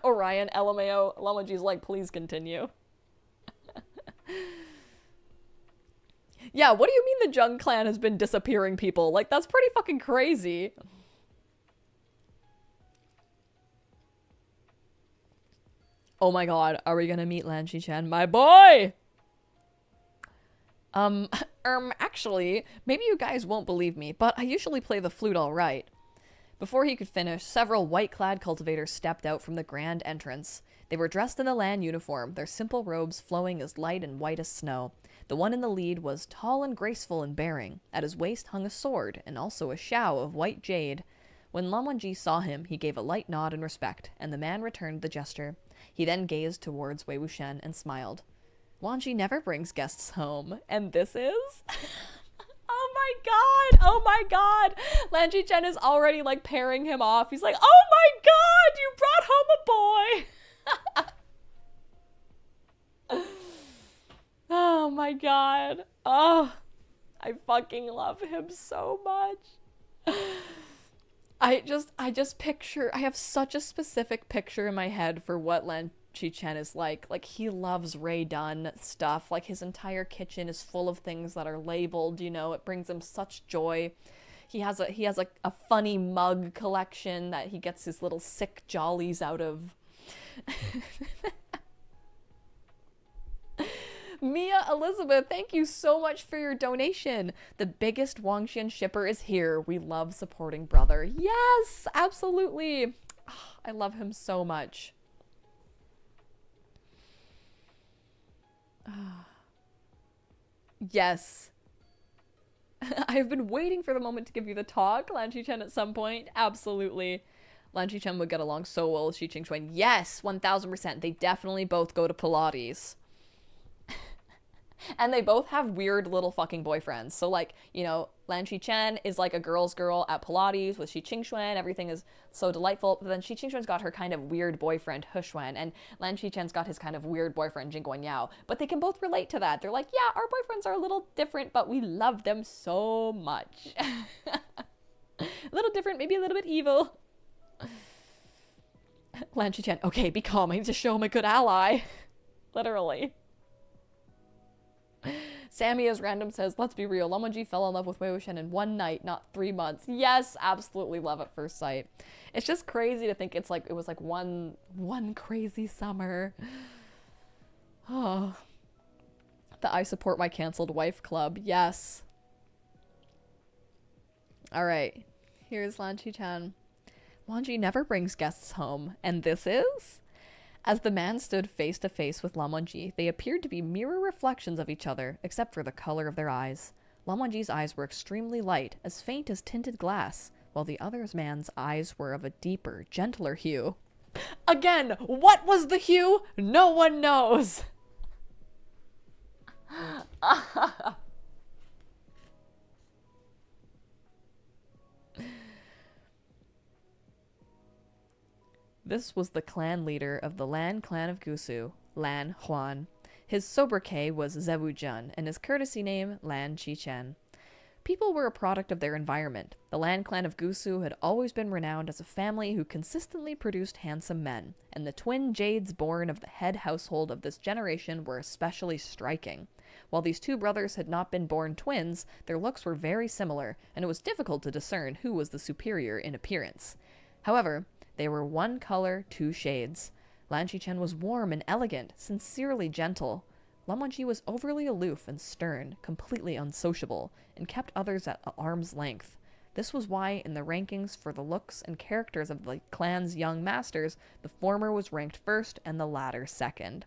Orion, LMAO, Lan Wangji's like, "Please continue." Yeah, what do you mean the Zheng clan has been disappearing people? Like, that's pretty fucking crazy. Oh my god, are we gonna meet Lan Xichen? My boy! Actually, maybe you guys won't believe me, but I usually play the flute all right. Before he could finish, several white-clad cultivators stepped out from the grand entrance. They were dressed in the Lan uniform, their simple robes flowing as light and white as snow. The one in the lead was tall and graceful in bearing. At his waist hung a sword, and also a shao of white jade. When Lan Wangji saw him, he gave a light nod in respect, and the man returned the gesture. He then gazed towards Wei Wuxian and smiled. "Wangji never brings guests home, and this is?" Oh my god! Oh my god! Lan Xichen is already, like, pairing him off. He's like, "Oh my god! You brought home a boy!" Oh my god. Oh, I fucking love him so much. I just picture, I have such a specific picture in my head for what Lan Xichen is like. Like, he loves Ray Dunn stuff. Like, his entire kitchen is full of things that are labeled, you know. It brings him such joy. He has a funny mug collection that he gets his little sick jollies out of. Mia Elizabeth, thank you so much for your donation. The biggest Wangxian shipper is here. We love supporting brother. Yes, absolutely. Oh, I love him so much. Yes. I have been waiting for the moment to give you the talk, Lan Xichen, at some point. Absolutely. Lan Xichen would get along so well with Xi Qingxuan. Yes, 1000%. They definitely both go to Pilates. And they both have weird little fucking boyfriends. So, like, you know, Lan Chen is like a girl's girl at Pilates with Shi Qingxuan. Everything is so delightful. But then Shi Qingxuan's got her kind of weird boyfriend, He Xuan, and Lan Chen's got his kind of weird boyfriend, Jing Guanyao. But they can both relate to that. They're like, yeah, our boyfriends are a little different, but we love them so much. A little different, maybe a little bit evil. Lan Chen, okay, be calm. I need to show him a good ally. Literally. Sammy as random says, let's be real, Lan Wangji fell in love with Wei Wuxian in one night, not 3 months. Yes, absolutely love at first sight. It's just crazy to think it was like one crazy summer. Oh. The I support my canceled wife club. Yes. Alright. Here's Lan Chen. Wangji never brings guests home, and this is? As the man stood face to face with Lan Wangji, they appeared to be mirror reflections of each other, except for the color of their eyes. Lan Wangji's eyes were extremely light, as faint as tinted glass, while the other man's eyes were of a deeper, gentler hue. Again, what was the hue? No one knows! This was the clan leader of the Lan clan of Gusu, Lan Huan. His sobriquet was Zewujun, and his courtesy name, Lan Chen. People were a product of their environment. The Lan clan of Gusu had always been renowned as a family who consistently produced handsome men, and the twin jades born of the head household of this generation were especially striking. While these two brothers had not been born twins, their looks were very similar, and it was difficult to discern who was the superior in appearance. However, they were one color, two shades. Lan Chen was warm and elegant, sincerely gentle. Lan Wangji was overly aloof and stern, completely unsociable, and kept others at arm's length. This was why, in the rankings for the looks and characters of the clan's young masters, the former was ranked first and the latter second.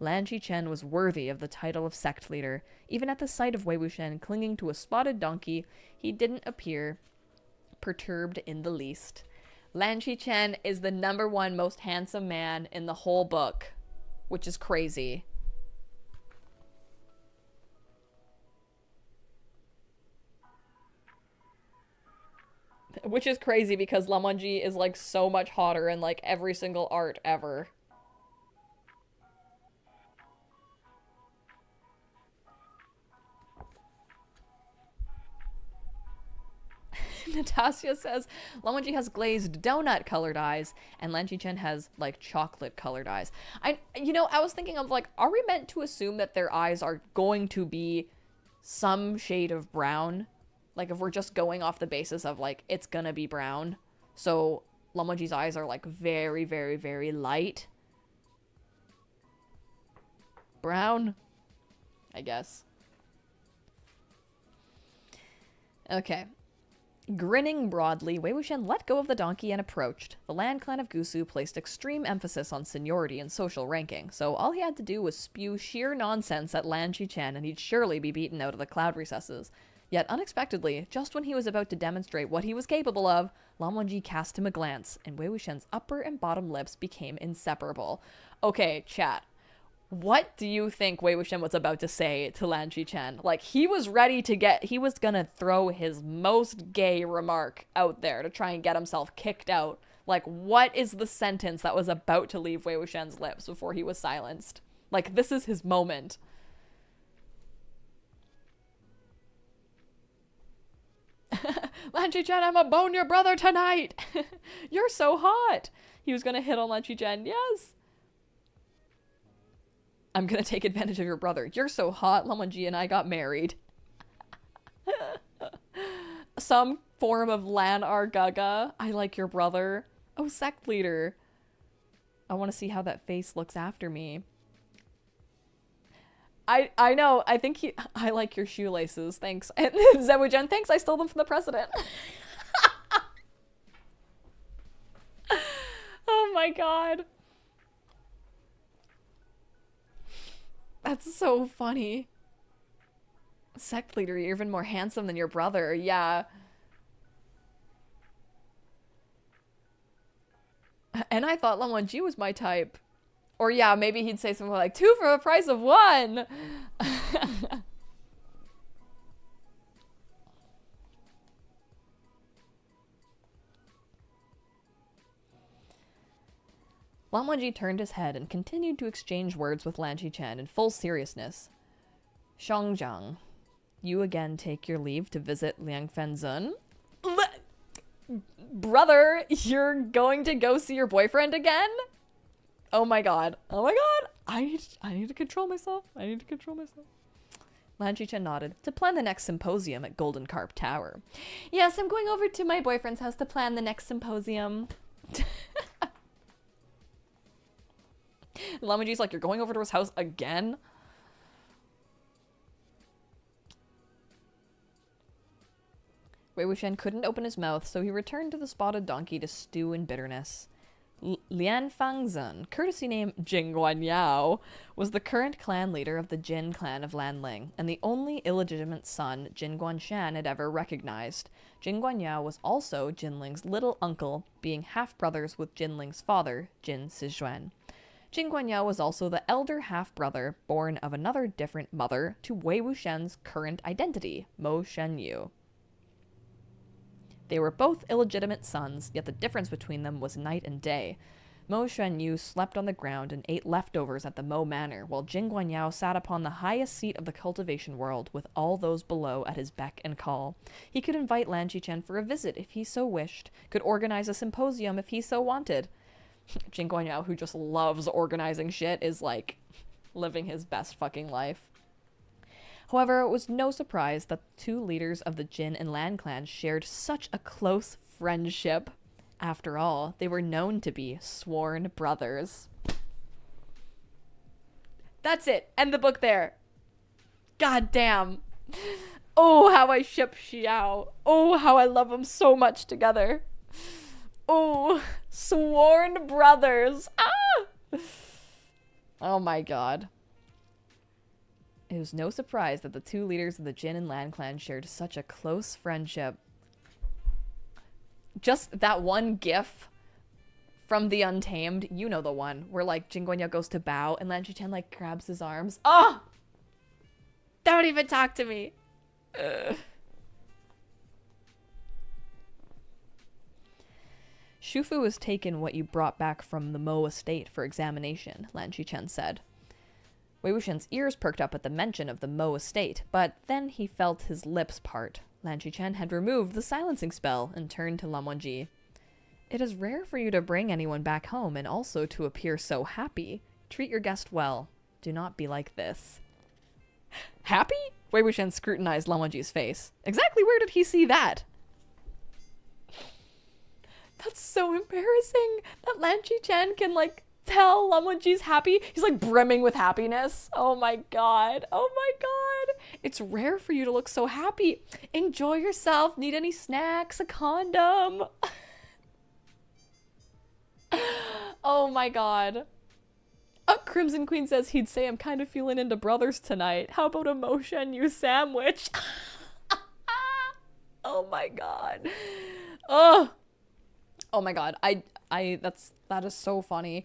Lan Chen was worthy of the title of sect leader. Even at the sight of Wei Wuxian clinging to a spotted donkey, he didn't appear perturbed in the least. Lan Chen is the #1 most handsome man in the whole book, which is crazy. Which is crazy because Lan Wangji is like so much hotter in like every single art ever. Natasha says Lan Wangji has glazed donut colored eyes and Lan Chen has like chocolate colored eyes. I was thinking of like, are we meant to assume that their eyes are going to be some shade of brown? Like if we're just going off the basis of like it's gonna be brown. So Lan Wangji's eyes are like very, very, very light brown, I guess. Okay. Grinning broadly, Wei Wuxian let go of the donkey and approached. The Lan clan of Gusu placed extreme emphasis on seniority and social ranking, so all he had to do was spew sheer nonsense at Lan Chen and he'd surely be beaten out of the cloud recesses. Yet unexpectedly, just when he was about to demonstrate what he was capable of, Lan Wangji cast him a glance, and Wei Wuxian's upper and bottom lips became inseparable. Okay, chat. What do you think Wei Wuxian was about to say to Lan Chen? Like, he was gonna throw his most gay remark out there to try and get himself kicked out. Like, what is the sentence that was about to leave Wei Wuxian's lips before he was silenced? Like, this is his moment. Lan Chen, I'm gonna bone your brother tonight! You're so hot! He was gonna hit on Lan Chen, yes! I'm gonna take advantage of your brother. You're so hot, Lan Wangji and I got married. Some form of Lan R Gaga. I like your brother. Oh, sect leader. I want to see how that face looks after me. I know. I think I like your shoelaces. Thanks. And Zewujun, thanks. I stole them from the president. Oh my god. That's so funny. Sect leader, you're even more handsome than your brother. Yeah. And I thought Lan Wangji was my type. Or yeah, maybe he'd say something like 2 for the price of 1. Lan Wangji turned his head and continued to exchange words with Lan Qichen in full seriousness. Shangjiang, you again take your leave to visit Liang Fenzun? Brother, you're going to go see your boyfriend again? Oh my god. Oh my god. I need to control myself. I need to control myself. Lan Qichen nodded. To plan the next symposium at Golden Carp Tower. Yes, I'm going over to my boyfriend's house to plan the next symposium. Lan Wangji's like, you're going over to his house again? Wei Wuxian couldn't open his mouth, so he returned to the spotted donkey to stew in bitterness. Lian Fangzhen, courtesy name Jing Guanyao, was the current clan leader of the Jin clan of Lanling, and the only illegitimate son Jin Guanshan had ever recognized. Jin Guanyao was also Jinling's little uncle, being half-brothers with Jinling's father, Jin Sizhuan. Jin Guanyao was also the elder half-brother, born of another different mother, to Wei Wuxian's current identity, Mo Shenyu. They were both illegitimate sons, yet the difference between them was night and day. Mo Shenyu slept on the ground and ate leftovers at the Mo Manor, while Jin Guanyao sat upon the highest seat of the cultivation world, with all those below at his beck and call. He could invite Lan Qichen for a visit if he so wished, could organize a symposium if he so wanted. Jin Guanyao, who just loves organizing shit, is like living his best fucking life. However, it was no surprise that the two leaders of the Jin and Lan clans shared such a close friendship. After all, they were known to be sworn brothers. That's it. End the book there. God damn. Oh, how I ship Xiao. Oh, how I love them so much together. Oh, sworn brothers. Ah! Oh my god. It was no surprise that the two leaders of the Jin and Lan clan shared such a close friendship. Just that one gif from The Untamed, you know the one, where like Jin Guanyao goes to bow and Lan Qichen like grabs his arms. Oh! Don't even talk to me. Ugh. Shufu has taken what you brought back from the Mo estate for examination, Lan Qichen said. Wei Wuxian's ears perked up at the mention of the Mo estate, but then he felt his lips part. Lan Qichen had removed the silencing spell and turned to Lan Wangji. It is rare for you to bring anyone back home and also to appear so happy. Treat your guest well. Do not be like this. Happy? Wei Wuxian scrutinized Lan Wangji's face. Exactly where did he see that? That's so embarrassing that Lan Qichen can like tell Lan Wangji's happy. He's like brimming with happiness. Oh my god. Oh my god. It's rare for you to look so happy. Enjoy yourself. Need any snacks? A condom? Oh my god. Crimson Queen says he'd say I'm kind of feeling into brothers tonight. How about a Mo Shenyu sandwich? Oh my god. Oh. Oh my god. That is so funny.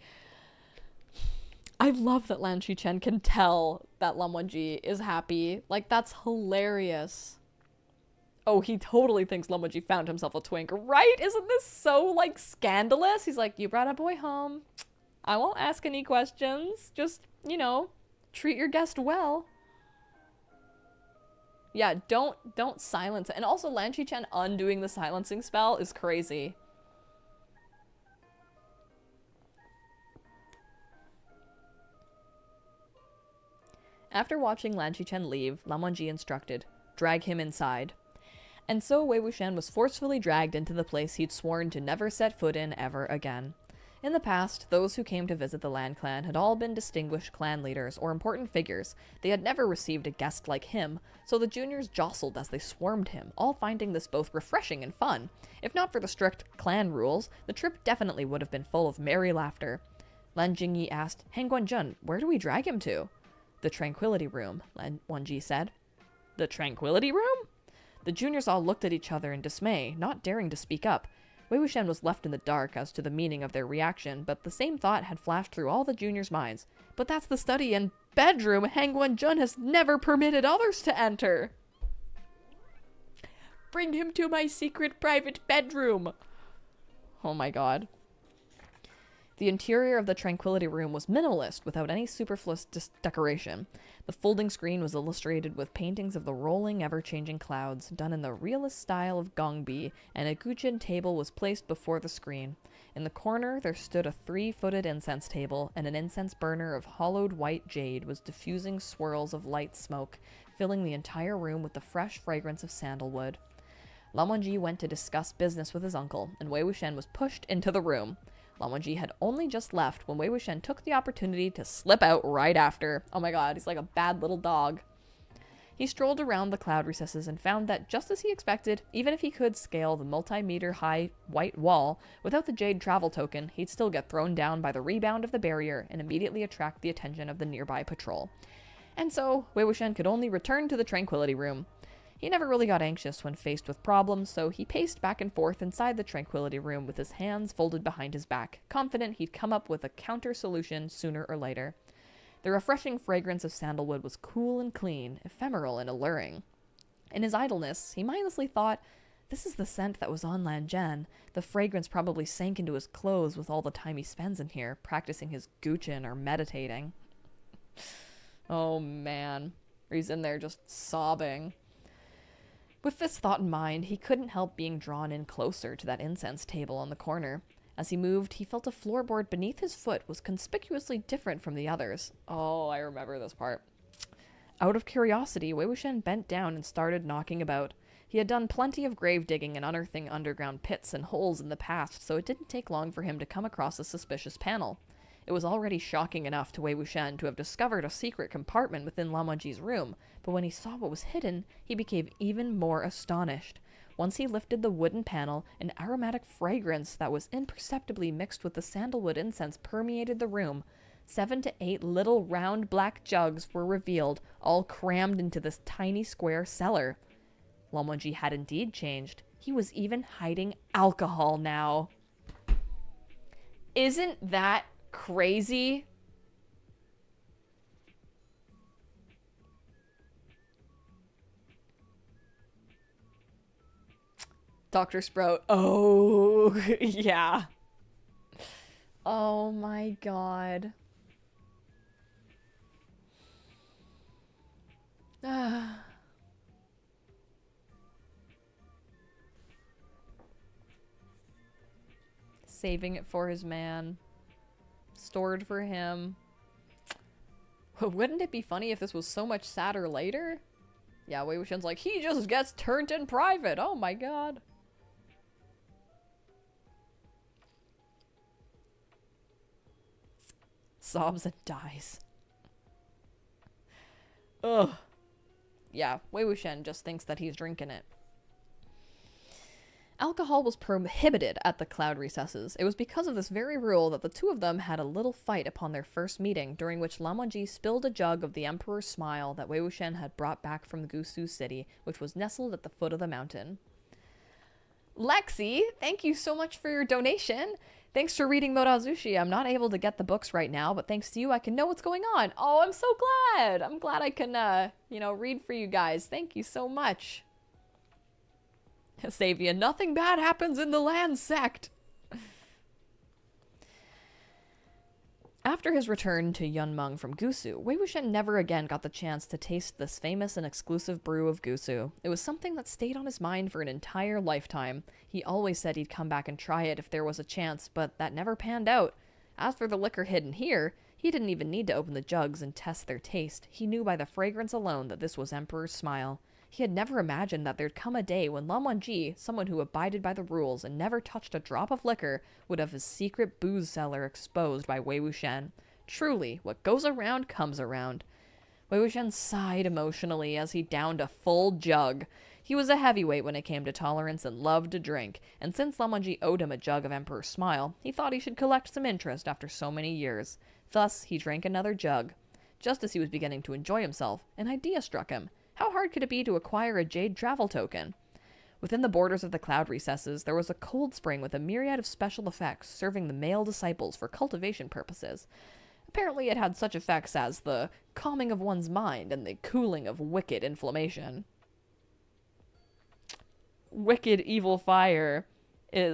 I love that Lan Qichen can tell that Lan Wangji is happy. Like, that's hilarious. Oh, he totally thinks Lan Wangji found himself a twink, right? Isn't this so, like, scandalous? He's like, you brought a boy home. I won't ask any questions. Just, you know, treat your guest well. Yeah, don't silence it. And also, Lan Qichen undoing the silencing spell is crazy. After watching Lan Qichen leave, Lan Wangji instructed, drag him inside. And so Wei Wuxian was forcefully dragged into the place he'd sworn to never set foot in ever again. In the past, those who came to visit the Lan clan had all been distinguished clan leaders or important figures. They had never received a guest like him, so the juniors jostled as they swarmed him, all finding this both refreshing and fun. If not for the strict clan rules, the trip definitely would have been full of merry laughter. Lan Jingyi asked, Heng Guanzhen, where do we drag him to? The Tranquility Room, Lan Wangji said. The Tranquility Room? The juniors all looked at each other in dismay, not daring to speak up. Wei Wuxian was left in the dark as to the meaning of their reaction, but the same thought had flashed through all the juniors' minds. But that's the study and bedroom Heng Guanzhen has never permitted others to enter. Bring him to my secret private bedroom. Oh my god. The interior of the Tranquility Room was minimalist, without any superfluous decoration. The folding screen was illustrated with paintings of the rolling, ever-changing clouds, done in the realist style of Gongbi, and a guqin table was placed before the screen. In the corner, there stood a 3-footed incense table, and an incense burner of hollowed white jade was diffusing swirls of light smoke, filling the entire room with the fresh fragrance of sandalwood. Lan Wangji went to discuss business with his uncle, and Wei Wuxian was pushed into the room. Lan Wangji had only just left when Wei Wuxian took the opportunity to slip out right after. Oh my god, he's like a bad little dog. He strolled around the cloud recesses and found that, just as he expected, even if he could scale the multi-meter high white wall, without the jade travel token, he'd still get thrown down by the rebound of the barrier and immediately attract the attention of the nearby patrol. And so, Wei Wuxian could only return to the Tranquility Room. He never really got anxious when faced with problems, so he paced back and forth inside the Tranquility Room with his hands folded behind his back, confident he'd come up with a counter-solution sooner or later. The refreshing fragrance of sandalwood was cool and clean, ephemeral and alluring. In his idleness, he mindlessly thought, this is the scent that was on Lan Zhan. The fragrance probably sank into his clothes with all the time he spends in here, practicing his guqin or meditating. Oh man, he's in there just sobbing. With this thought in mind, he couldn't help being drawn in closer to that incense table on the corner. As he moved, he felt a floorboard beneath his foot was conspicuously different from the others. Oh, I remember this part. Out of curiosity, Wei Wuxian bent down and started knocking about. He had done plenty of grave digging and unearthing underground pits and holes in the past, so it didn't take long for him to come across a suspicious panel. It was already shocking enough to Wei Wuxian to have discovered a secret compartment within Lan Wangji's room, but when he saw what was hidden, he became even more astonished. Once he lifted the wooden panel, an aromatic fragrance that was imperceptibly mixed with the sandalwood incense permeated the room. 7 to 8 little round black jugs were revealed, all crammed into this tiny square cellar. Lan Wangji had indeed changed. He was even hiding alcohol now. Isn't that crazy? Dr. Sprout. Oh, yeah. Oh my god. Saving it for his man. Stored for him. Wouldn't it be funny if this was so much sadder later? Yeah, Wei Wuxian's like, he just gets turned in private. Oh my god. Sobs and dies. Ugh. Yeah, Wei Wuxian just thinks that he's drinking it. Alcohol was prohibited at the cloud recesses. It was because of this very rule that the two of them had a little fight upon their first meeting, during which Lan Wangji spilled a jug of the Emperor's Smile that Wei Wuxian had brought back from the Gusu city, which was nestled at the foot of the mountain. Lexi, thank you so much for your donation. Thanks for reading Modazushi. I'm not able to get the books right now, but thanks to you, I can know what's going on. Oh, I'm so glad. I'm glad I can, read for you guys. Thank you so much. Savia, nothing bad happens in the land sect. After his return to Yunmeng from Gusu, Wei Wuxian never again got the chance to taste this famous and exclusive brew of Gusu. It was something that stayed on his mind for an entire lifetime. He always said he'd come back and try it if there was a chance, but that never panned out. As for the liquor hidden here, he didn't even need to open the jugs and test their taste. He knew by the fragrance alone that this was Emperor's Smile. He had never imagined that there'd come a day when Lan Wangji, someone who abided by the rules and never touched a drop of liquor, would have his secret booze cellar exposed by Wei Wuxian. Truly, what goes around comes around. Wei Wuxian sighed emotionally as he downed a full jug. He was a heavyweight when it came to tolerance and loved to drink, and since Lan Wangji owed him a jug of Emperor's Smile, he thought he should collect some interest after so many years. Thus, he drank another jug. Just as he was beginning to enjoy himself, an idea struck him. How hard could it be to acquire a jade travel token? Within the borders of the cloud recesses, there was a cold spring with a myriad of special effects serving the male disciples for cultivation purposes. Apparently it had such effects as the calming of one's mind and the cooling of wicked inflammation. Wicked evil fire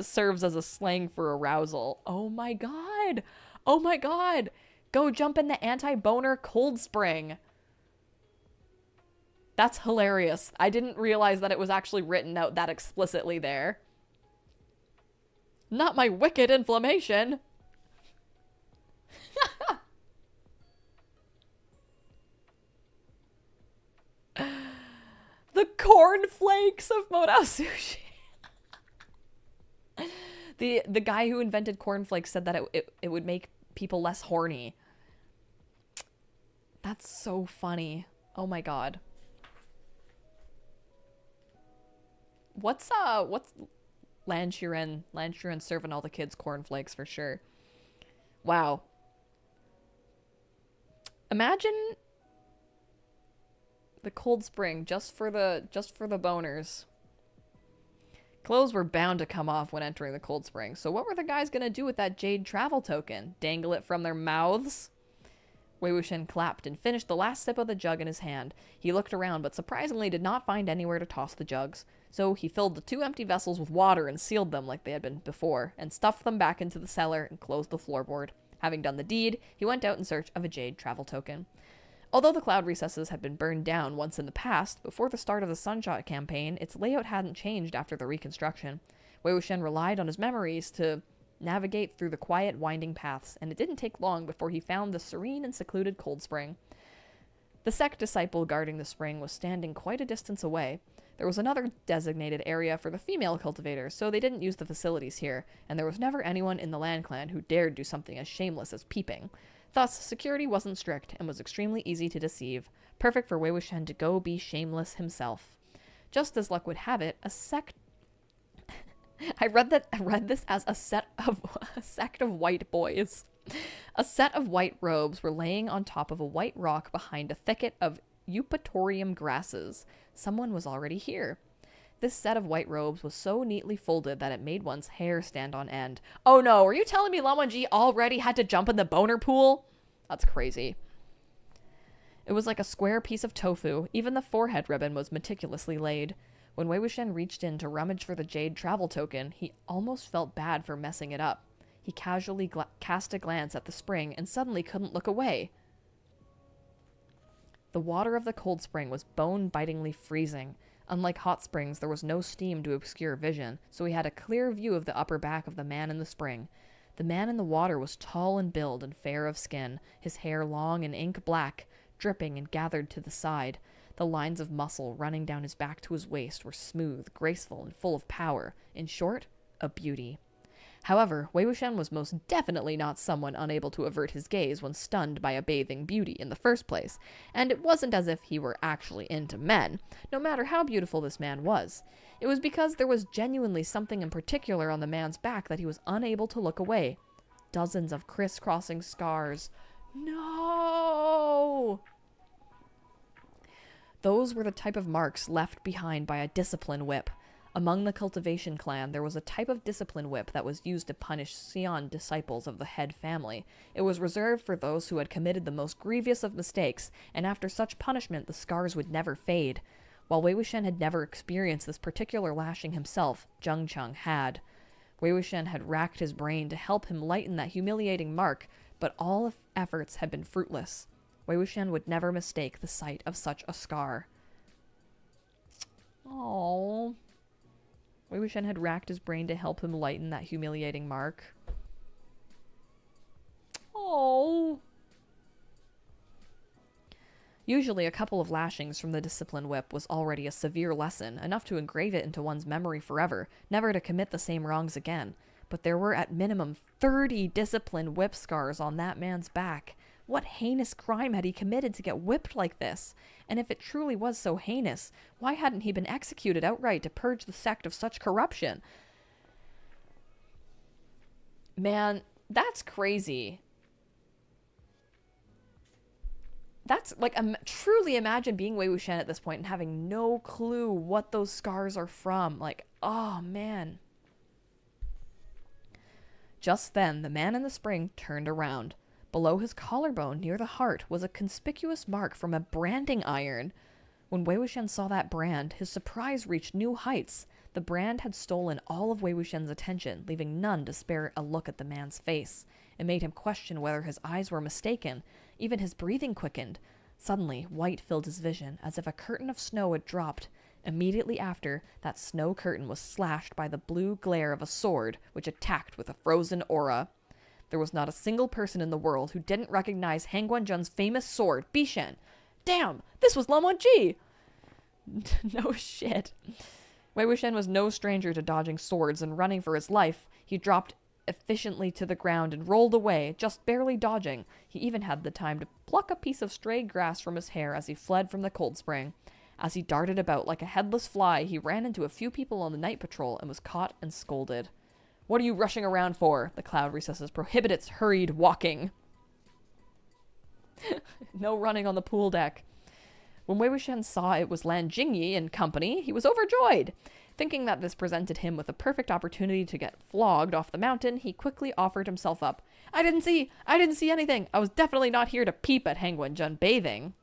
serves as a slang for arousal. Oh my god! god! Oh my god! Go jump in the anti-boner cold spring. That's hilarious. I didn't realize that it was actually written out that explicitly there. Not my wicked inflammation. The cornflakes of Modao Sushi. The guy who invented cornflakes said that it would make people less horny. That's so funny. Oh my god. What's Lan Shuren serving all the kids cornflakes for sure. Wow. Imagine the cold spring just for the boners. Clothes were bound to come off when entering the cold spring. So what were the guys gonna do with that jade travel token? Dangle it from their mouths? Wei Wuxian clapped and finished the last sip of the jug in his hand. He looked around, but surprisingly did not find anywhere to toss the jugs. So he filled the 2 empty vessels with water and sealed them like they had been before, and stuffed them back into the cellar and closed the floorboard. Having done the deed, he went out in search of a jade travel token. Although the cloud recesses had been burned down once in the past, before the start of the Sunshot campaign, its layout hadn't changed after the reconstruction. Wei Wuxian relied on his memories to navigate through the quiet, winding paths, and it didn't take long before he found the serene and secluded cold spring. The sect disciple guarding the spring was standing quite a distance away. There was another designated area for the female cultivators, so they didn't use the facilities here, and there was never anyone in the Lan clan who dared do something as shameless as peeping. Thus, security wasn't strict and was extremely easy to deceive, perfect for Wei Wuxian to go be shameless himself. Just as luck would have it, a sect I read this as a sect of white boys. A set of white robes were laying on top of a white rock behind a thicket of eupatorium grasses. Someone was already here. This set of white robes was so neatly folded that it made one's hair stand on end. Oh no, are you telling me Lan Wangji already had to jump in the boner pool? That's crazy. It was like a square piece of tofu. Even the forehead ribbon was meticulously laid. When Wei Wuxian reached in to rummage for the jade travel token, he almost felt bad for messing it up. He casually cast a glance at the spring and suddenly couldn't look away. The water of the cold spring was bone-bitingly freezing. Unlike hot springs, there was no steam to obscure vision, so he had a clear view of the upper back of the man in the spring. The man in the water was tall in build and fair of skin, his hair long and ink black, dripping and gathered to the side. The lines of muscle running down his back to his waist were smooth, graceful, and full of power. In short, a beauty. However, Wei Wuxian was most definitely not someone unable to avert his gaze when stunned by a bathing beauty in the first place, and it wasn't as if he were actually into men, no matter how beautiful this man was. It was because there was genuinely something in particular on the man's back that he was unable to look away. Dozens of crisscrossing scars. No! Those were the type of marks left behind by a discipline whip. Among the cultivation clan, there was a type of discipline whip that was used to punish Xian disciples of the head family. It was reserved for those who had committed the most grievous of mistakes, and after such punishment the scars would never fade. While Wei Wuxian had never experienced this particular lashing himself, Zheng Cheng had. Wei Wuxian had racked his brain to help him lighten that humiliating mark, but all efforts had been fruitless. Wei Wuxian would never mistake the sight of such a scar. Aww. Wei Wuxian had racked his brain to help him lighten that humiliating mark. Oh. Usually a couple of lashings from the discipline whip was already a severe lesson, enough to engrave it into one's memory forever, never to commit the same wrongs again. But there were at minimum 30 discipline whip scars on that man's back. What heinous crime had he committed to get whipped like this? And if it truly was so heinous, why hadn't he been executed outright to purge the sect of such corruption? Man, that's crazy. That's like, truly imagine being Wei Wuxian at this point and having no clue what those scars are from. Like, oh man. Just then, the man in the spring turned around. Below his collarbone, near the heart, was a conspicuous mark from a branding iron. When Wei Wuxian saw that brand, his surprise reached new heights. The brand had stolen all of Wei Wuxian's attention, leaving none to spare a look at the man's face. It made him question whether his eyes were mistaken. Even his breathing quickened. Suddenly, white filled his vision, as if a curtain of snow had dropped. Immediately after, that snow curtain was slashed by the blue glare of a sword, which attacked with a frozen aura. There was not a single person in the world who didn't recognize Han Guanzheng's famous sword, Bishan. Damn, this was Lan Wangji! No shit. Wei Wuxian was no stranger to dodging swords and running for his life. He dropped efficiently to the ground and rolled away, just barely dodging. He even had the time to pluck a piece of stray grass from his hair as he fled from the cold spring. As he darted about like a headless fly, he ran into a few people on the night patrol and was caught and scolded. "What are you rushing around for?" The cloud recesses prohibits hurried walking. No running on the pool deck. When Wei Wuxian saw it was Lan Jingyi and company, he was overjoyed. Thinking that this presented him with a perfect opportunity to get flogged off the mountain, he quickly offered himself up. I didn't see anything. I was definitely not here to peep at Han Guanzheng bathing."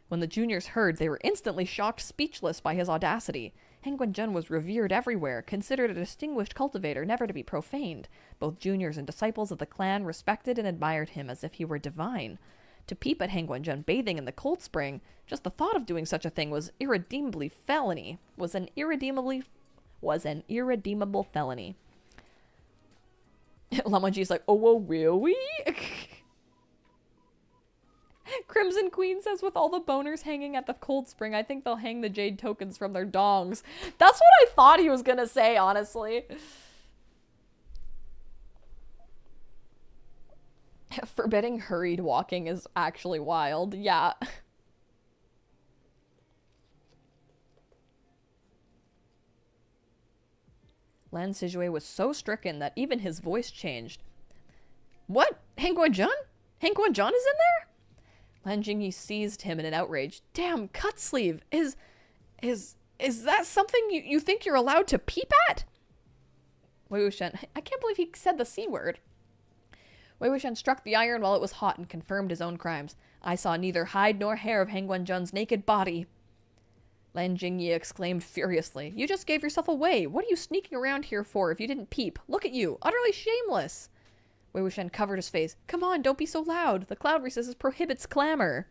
When the juniors heard, they were instantly shocked speechless by his audacity. Han Guanzheng was revered everywhere, considered a distinguished cultivator never to be profaned. Both juniors and disciples of the clan respected and admired him as if he were divine. To peep at Han Guanzheng bathing in the cold spring, just the thought of doing such a thing was an irredeemable felony. Lan Wangji's like, "Oh, well, really?" Crimson Queen says, "With all the boners hanging at the cold spring, I think they'll hang the jade tokens from their dongs." That's what I thought he was gonna say, honestly. Forbidding hurried walking is actually wild. Yeah. Lan Sizhui was so stricken that even his voice changed. "What? Han Guanzheng? Han Guanzheng is in there?" Lan Jingyi seized him in an outrage. "Damn, cut sleeve! Is that something you think you're allowed to peep at?" Wei Wuxian, I can't believe he said the C word. Wei Wuxian struck the iron while it was hot and confirmed his own crimes. "I saw neither hide nor hair of Han Guanzheng's naked body." Lan Jingyi exclaimed furiously. "You just gave yourself away. What are you sneaking around here for if you didn't peep? Look at you, utterly shameless." Wei Wuxian covered his face. "Come on, don't be so loud. The cloud recesses prohibits clamor."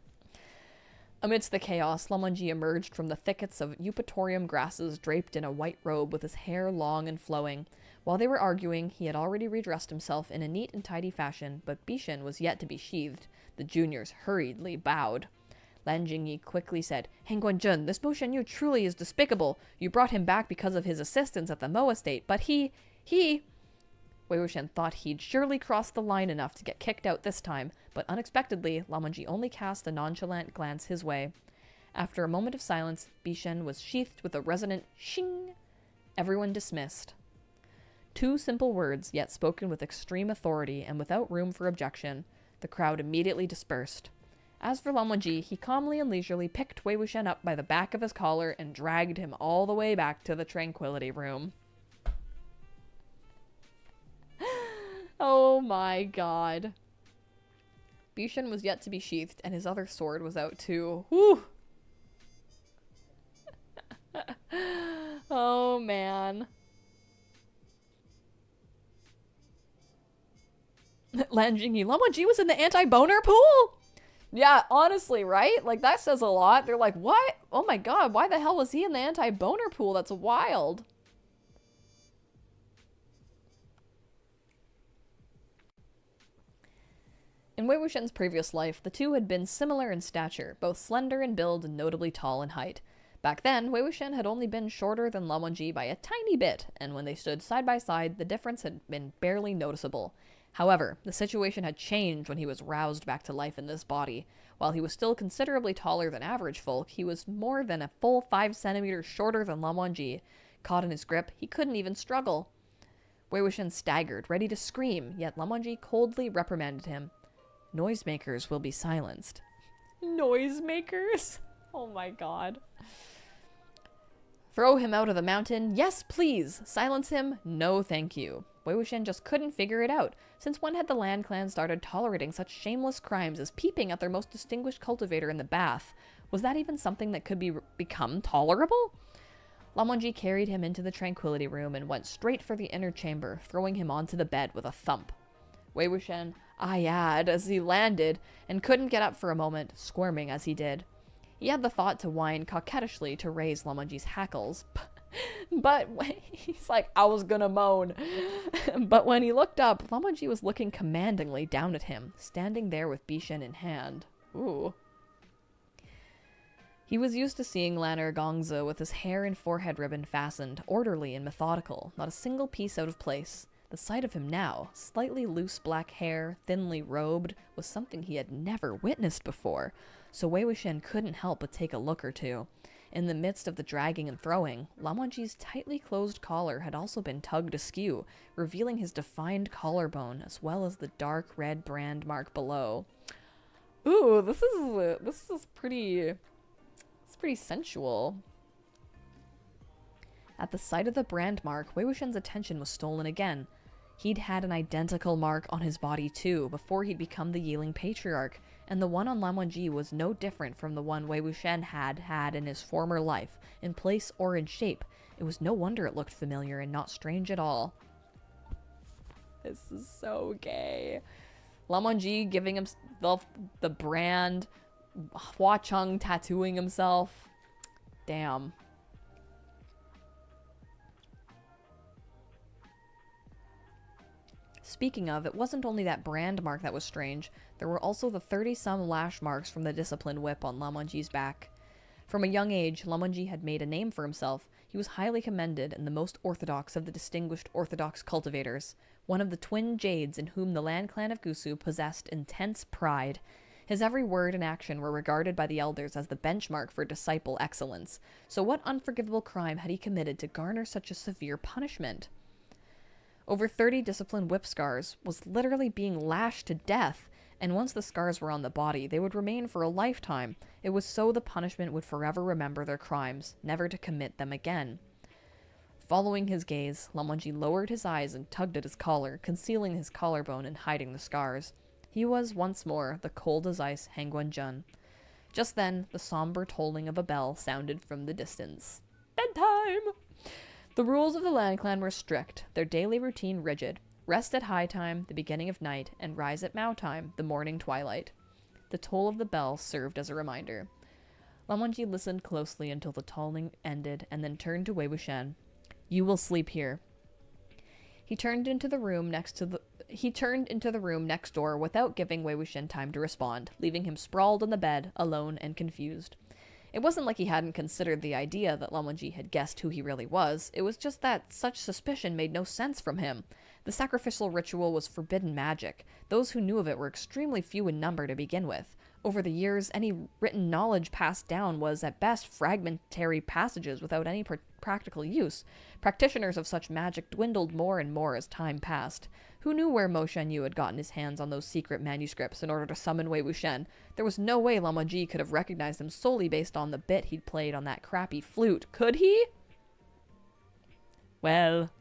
Amidst the chaos, Lan Wangji emerged from the thickets of eupatorium grasses draped in a white robe with his hair long and flowing. While they were arguing, he had already redressed himself in a neat and tidy fashion, but Bishan was yet to be sheathed. The juniors hurriedly bowed. Lan Jingyi quickly said, "Han Guanzheng, this Mo Shenyu truly is despicable. You brought him back because of his assistance at the Mo estate, but he... Wei Wuxian thought he'd surely crossed the line enough to get kicked out this time, but unexpectedly, Lan Wangji only cast a nonchalant glance his way. After a moment of silence, Bishan was sheathed with a resonant shing. Everyone dismissed. 2 simple words, yet spoken with extreme authority and without room for objection. The crowd immediately dispersed. As for Lan Wangji, he calmly and leisurely picked Wei Wuxian up by the back of his collar and dragged him all the way back to the Tranquility Room. Oh my god. Bishan was yet to be sheathed, and his other sword was out too. Whew! Oh man. Lan Jingyi, Lan Wangji was in the anti-boner pool? Yeah, honestly, right? Like, that says a lot. They're like, what? Oh my god, why the hell was he in the anti-boner pool? That's wild. In Wei Wuxian's previous life, the two had been similar in stature, both slender in build and notably tall in height. Back then, Wei Wuxian had only been shorter than Lan Wangji by a tiny bit, and when they stood side by side, the difference had been barely noticeable. However, the situation had changed when he was roused back to life in this body. While he was still considerably taller than average folk, he was more than a full 5 centimeters shorter than Lan Wangji. Caught in his grip, he couldn't even struggle. Wei Wuxian staggered, ready to scream, yet Lan Wangji coldly reprimanded him. Noisemakers will be silenced. Noisemakers? Oh my god. Throw him out of the mountain? Yes, please. Silence him? No, thank you. Wei Wuxian just couldn't figure it out. Since when had the Land Clan started tolerating such shameless crimes as peeping at their most distinguished cultivator in the bath? Was that even something that could become tolerable? Lan Wangji carried him into the tranquility room and went straight for the inner chamber, throwing him onto the bed with a thump. Wei Wuxian ah-yah'd as he landed and couldn't get up for a moment, squirming as he did. He had the thought to whine coquettishly to raise Lan Wangji's hackles, but he's like, I was gonna moan. But when he looked up, Lan Wangji was looking commandingly down at him, standing there with Bishan in hand. Ooh. He was used to seeing Lan'er Gongzi with his hair and forehead ribbon fastened, orderly and methodical, not a single piece out of place. The sight of him now, slightly loose black hair, thinly robed, was something he had never witnessed before, so Wei Wuxian couldn't help but take a look or two. In the midst of the dragging and throwing, Lan Wangji's tightly closed collar had also been tugged askew, revealing his defined collarbone as well as the dark red brand mark below. Ooh, this is pretty sensual. At the sight of the brand mark, Wei Wuxian's attention was stolen again. He'd had an identical mark on his body too, before he'd become the Yiling Patriarch, and the one on Lan Wangji was no different from the one Wei Wuxian had in his former life, in place or in shape. It was no wonder it looked familiar and not strange at all. This is so gay. Lan Wangji giving himself the brand, Hua Cheng tattooing himself. Damn. Speaking of, it wasn't only that brand mark that was strange, there were also the 30-some lash marks from the discipline whip on Lan Wangji's back. From a young age, Lan Wangji had made a name for himself. He was highly commended and the most orthodox of the distinguished orthodox cultivators, one of the twin jades in whom the Land Clan of Gusu possessed intense pride. His every word and action were regarded by the elders as the benchmark for disciple excellence. So what unforgivable crime had he committed to garner such a severe punishment? Over 30 discipline whip scars was literally being lashed to death, and once the scars were on the body, they would remain for a lifetime. It was so the punishment would forever remember their crimes, never to commit them again. Following his gaze, Lan Wangji lowered his eyes and tugged at his collar, concealing his collarbone and hiding the scars. He was, once more, the cold-as-ice Hangguan-jun. Just then, the somber tolling of a bell sounded from the distance. Bedtime! The rules of the Land Clan were strict, their daily routine rigid. Rest at high time, the beginning of night, and rise at Mao time, the morning twilight. The toll of the bell served as a reminder. Lan Wangji listened closely until the tolling ended, and then turned to Wei Wuxian. You will sleep here. He turned into the room next door without giving Wei Wuxian time to respond, leaving him sprawled on the bed, alone and confused. It wasn't like he hadn't considered the idea that Lan Wangji had guessed who he really was. It was just that such suspicion made no sense from him. The sacrificial ritual was forbidden magic. Those who knew of it were extremely few in number to begin with. Over the years, any written knowledge passed down was, at best, fragmentary passages without any practical use. Practitioners of such magic dwindled more and more as time passed. Who knew where Mo Shanyu had gotten his hands on those secret manuscripts in order to summon Wei Wuxian? There was no way Lan Wangji could have recognized them solely based on the bit he'd played on that crappy flute. Could he? Well...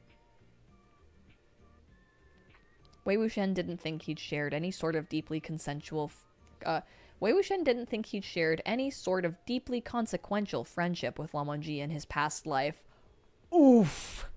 Wei Wuxian didn't think he'd shared any sort of deeply consequential friendship with Lan Wangji in his past life. Oof!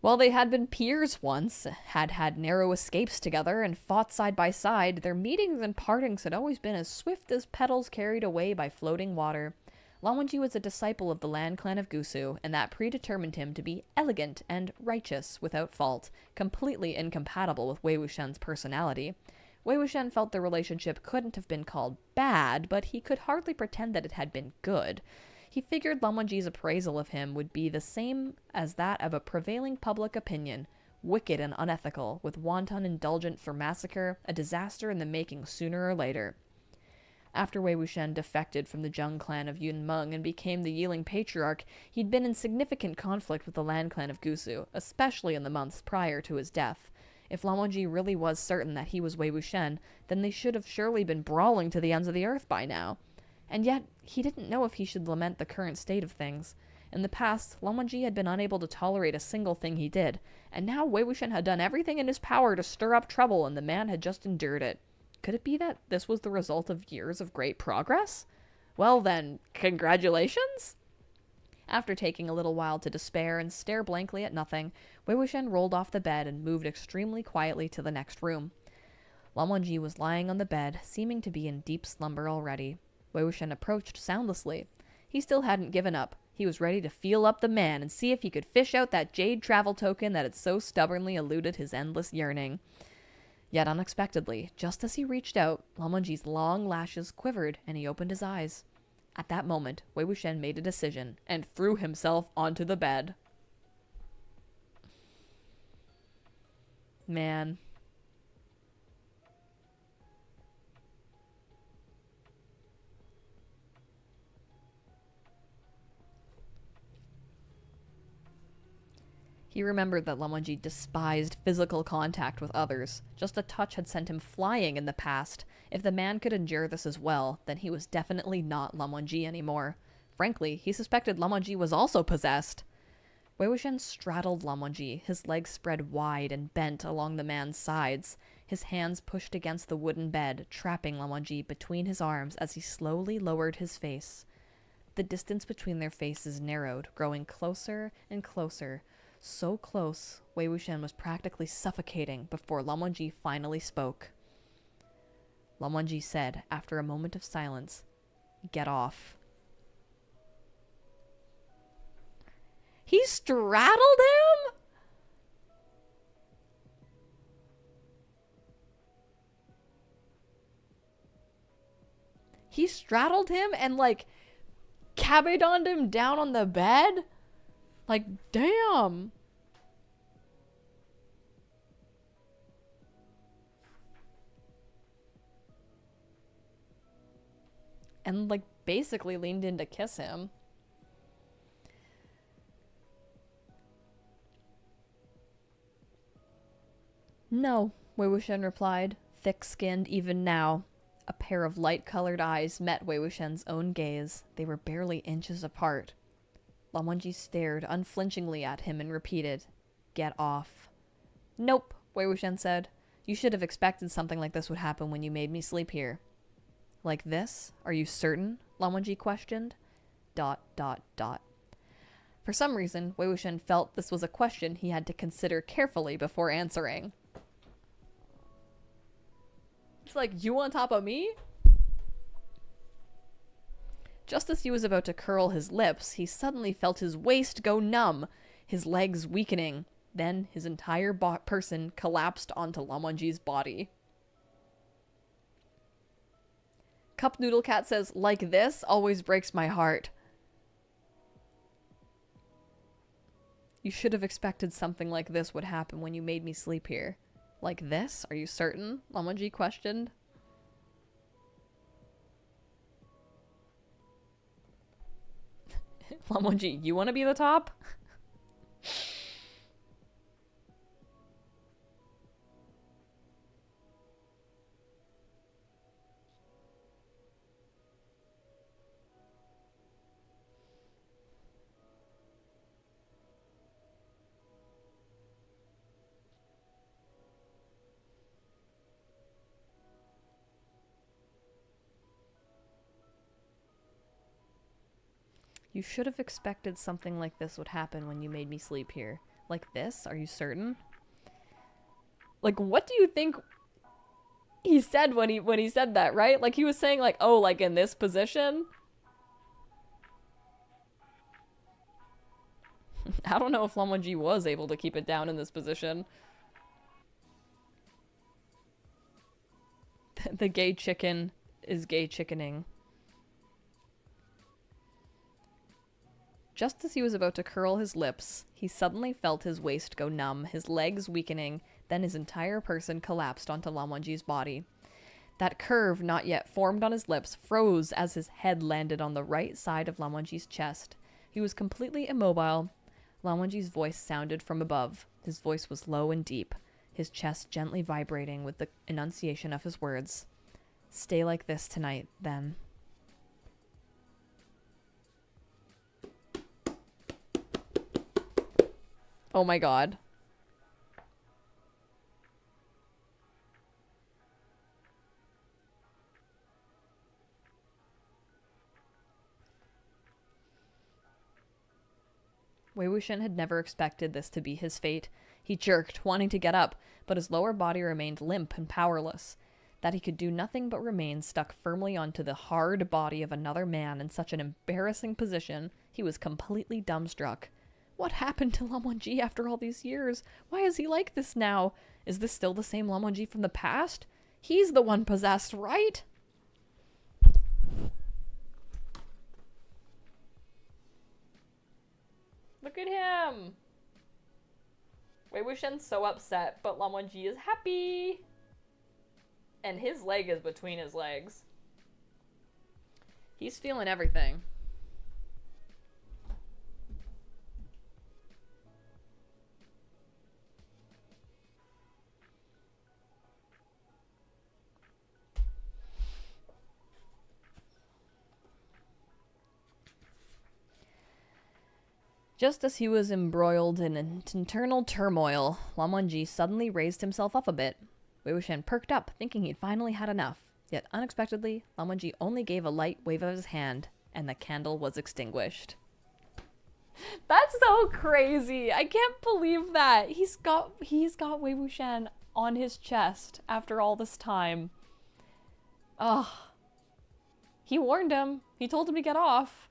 While they had been peers once, had narrow escapes together, and fought side by side, their meetings and partings had always been as swift as petals carried away by floating water. Lan Wangji was a disciple of the Land Clan of Gusu, and that predetermined him to be elegant and righteous without fault, completely incompatible with Wei Wuxian's personality. Wei Wuxian felt the relationship couldn't have been called bad, but he could hardly pretend that it had been good. He figured Lan Wangji's appraisal of him would be the same as that of a prevailing public opinion, wicked and unethical, with wanton indulgence for massacre, a disaster in the making sooner or later. After Wei Wuxian defected from the Zheng clan of Yun Meng and became the Yiling Patriarch, he'd been in significant conflict with the Land Clan of Gusu, especially in the months prior to his death. If Lan Wangji really was certain that he was Wei Wuxian, then they should have surely been brawling to the ends of the earth by now. And yet, he didn't know if he should lament the current state of things. In the past, Lamonji had been unable to tolerate a single thing he did, and now Wei Wuxian had done everything in his power to stir up trouble, and the man had just endured it. Could it be that this was the result of years of great progress? Well then, congratulations? After taking a little while to despair and stare blankly at nothing, Wei Wuxian rolled off the bed and moved extremely quietly to the next room. Lan Wangji was lying on the bed, seeming to be in deep slumber already. Wei Wuxian approached soundlessly. He still hadn't given up. He was ready to feel up the man and see if he could fish out that jade travel token that had so stubbornly eluded his endless yearning. Yet unexpectedly, just as he reached out, Lan Wangji's long lashes quivered and he opened his eyes. At that moment, Wei Wuxian made a decision and threw himself onto the bed. Man. He remembered that Lan Wangji despised physical contact with others. Just a touch had sent him flying in the past. If the man could endure this as well, then he was definitely not Lan Wangji anymore. Frankly, he suspected Lan Wangji was also possessed. Wei Wuxian straddled Lan Wangji, his legs spread wide and bent along the man's sides. His hands pushed against the wooden bed, trapping Lan Wangji between his arms as he slowly lowered his face. The distance between their faces narrowed, growing closer and closer. So close, Wei Wuxian was practically suffocating before Lan Wangji finally spoke. Lan Wangji said, after a moment of silence, "Get off." He straddled him? He straddled him and, like, kabedoned him down on the bed? Like, damn. And, like, basically leaned in to kiss him. No, Wei Wuxian replied, thick-skinned even now. A pair of light-colored eyes met Wei Wuxian's own gaze. They were barely inches apart. Lan Wangji stared unflinchingly at him and repeated, "Get off." "Nope," Wei Wuxian said. "You should have expected something like this would happen when you made me sleep here." "Like this? Are you certain?" Lan Wangji questioned. ... For some reason, Wei Wuxian felt this was a question he had to consider carefully before answering. It's like, you on top of me? Just as he was about to curl his lips, he suddenly felt his waist go numb, his legs weakening. Then his entire person collapsed onto Lan Wangji's body. Cup Noodle Cat says, "Like this always breaks my heart." You should have expected something like this would happen when you made me sleep here. Like this? Are you certain? Lan Wangji questioned. Lan Wangji, you want to be the top? You should have expected something like this would happen when you made me sleep here. Like this? Are you certain? Like, what do you think he said when he said that, right? Like, he was saying, like, oh, like in this position? I don't know if Lan Wangji was able to keep it down in this position. The gay chicken is gay chickening. Just as he was about to curl his lips, he suddenly felt his waist go numb, his legs weakening, then his entire person collapsed onto Lan Wangji's body. That curve not yet formed on his lips froze as his head landed on the right side of Lan Wangji's chest. He was completely immobile. Lan Wangji's voice sounded from above. His voice was low and deep, his chest gently vibrating with the enunciation of his words. "Stay like this tonight, then." Oh my god. Wei Wuxian had never expected this to be his fate. He jerked, wanting to get up, but his lower body remained limp and powerless. That he could do nothing but remain stuck firmly onto the hard body of another man in such an embarrassing position, he was completely dumbstruck. What happened to Lan Wangji after all these years? Why is he like this now? Is this still the same Lan Wangji from the past? He's the one possessed, right? Look at him! Wei Wuxian's so upset, but Lan Wangji is happy! And his leg is between his legs. He's feeling everything. Just as he was embroiled in an internal turmoil, Lan Wangji suddenly raised himself up a bit. Wei Wuxian perked up, thinking he'd finally had enough. Yet unexpectedly, Lan Wangji only gave a light wave of his hand, and the candle was extinguished. That's so crazy! I can't believe that! He's got Wei Wuxian on his chest after all this time. Ugh. He warned him. He told him to get off.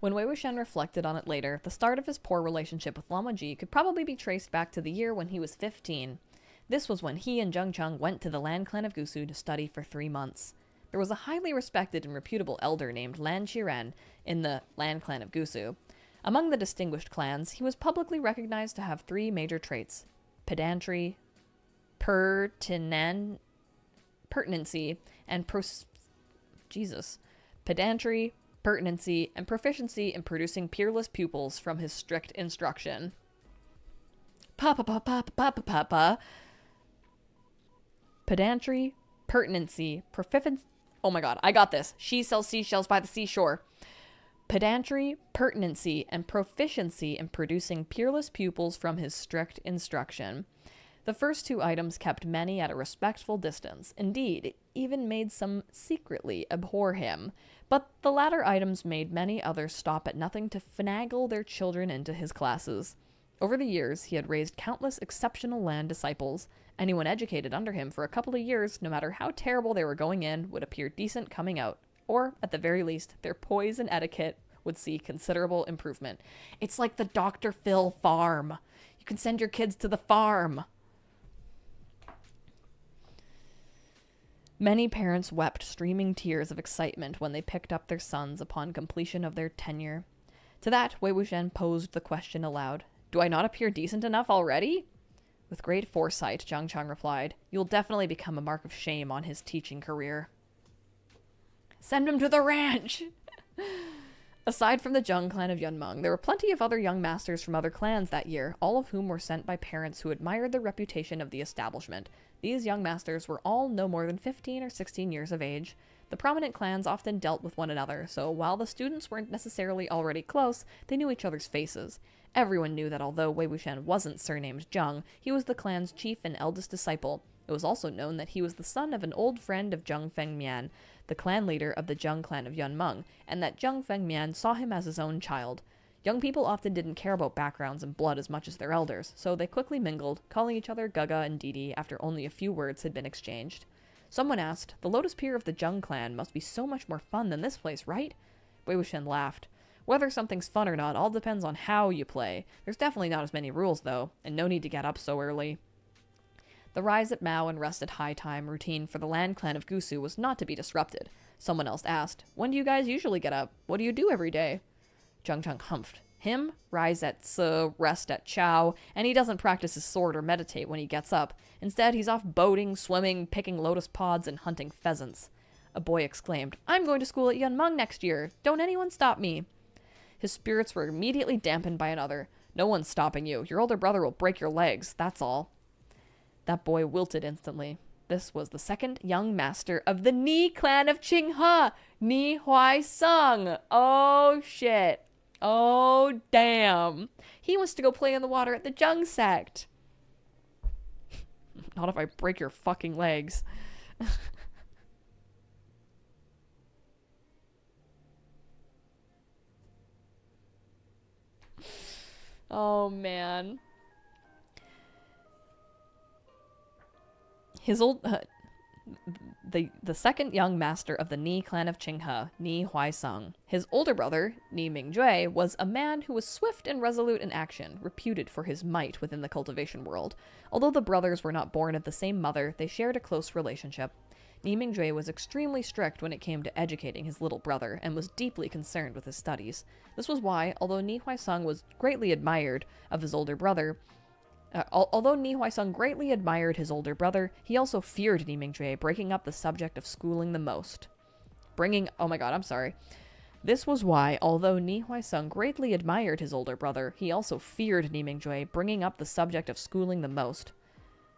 When Wei Wuxian reflected on it later, the start of his poor relationship with Lan Wangji could probably be traced back to the year when he was 15. This was when he and Zheng Cheng went to the Lan clan of Gusu to study for 3 months. There was a highly respected and reputable elder named Lan Qiren in the Lan clan of Gusu. Among the distinguished clans, he was publicly recognized to have 3 major traits: pedantry, pertinency, and pedantry, pertinency, and proficiency in producing peerless pupils from his strict instruction. Pedantry, pertinency, proficiency. Oh my god, I got this. She sells seashells by the seashore. Pedantry, pertinency, and proficiency in producing peerless pupils from his strict instruction. The first 2 items kept many at a respectful distance. Indeed, it even made some secretly abhor him. But the latter items made many others stop at nothing to finagle their children into his classes. Over the years, he had raised countless exceptional Lan disciples. Anyone educated under him for a couple of years, no matter how terrible they were going in, would appear decent coming out. Or, at the very least, their poise and etiquette would see considerable improvement. It's like the Dr. Phil farm. You can send your kids to the farm. Many parents wept streaming tears of excitement when they picked up their sons upon completion of their tenure. To that, Wei Wuxian posed the question aloud. Do I not appear decent enough already? With great foresight, Zhang Chang replied, You'll definitely become a mark of shame on his teaching career. Send him to the ranch! Aside from the Zheng clan of Yunmeng, there were plenty of other young masters from other clans that year, all of whom were sent by parents who admired the reputation of the establishment. These young masters were all no more than 15 or 16 years of age. The prominent clans often dealt with one another, so while the students weren't necessarily already close, they knew each other's faces. Everyone knew that although Wei Wuxian wasn't surnamed Zheng, he was the clan's chief and eldest disciple. It was also known that he was the son of an old friend of Zheng Fengmian, the clan leader of the Zheng clan of Yunmeng, and that Zheng Fengmian saw him as his own child. Young people often didn't care about backgrounds and blood as much as their elders, so they quickly mingled, calling each other Gaga and Didi after only a few words had been exchanged. Someone asked, The Lotus Pier of the Zheng clan must be so much more fun than this place, right? Wei Wuxian laughed. Whether something's fun or not all depends on how you play. There's definitely not as many rules, though, and no need to get up so early. The rise at Mao and rest at high time routine for the Lan clan of Gusu was not to be disrupted. Someone else asked, When do you guys usually get up? What do you do every day? Zheng Cheng humphed. Him, rise at Si, rest at Chow, and he doesn't practice his sword or meditate when he gets up. Instead, he's off boating, swimming, picking lotus pods, and hunting pheasants. A boy exclaimed, I'm going to school at Yunmeng next year. Don't anyone stop me. His spirits were immediately dampened by another. No one's stopping you. Your older brother will break your legs, that's all. That boy wilted instantly. This was the second young master of the Ni clan of Qinghe, Ni Huaisang. Oh, shit. Oh, damn. He wants to go play in the water at the Zheng sect. Not if I break your fucking legs. Oh, man. His old... the second young master of the Ni clan of Qinghe, Ni Huaisang. His older brother, Ni Mingjue, was a man who was swift and resolute in action, reputed for his might within the cultivation world. Although the brothers were not born of the same mother, they shared a close relationship. Ni Mingjue was extremely strict when it came to educating his little brother, and was deeply concerned with his studies. This was why, although Ni Huaisang was greatly admired of his older brother, although Ni Huaisang greatly admired his older brother, he also feared Ni Mingjue breaking up the subject of schooling the most. This was why, although Ni Huaisang greatly admired his older brother, he also feared Ni Mingjue bringing up the subject of schooling the most.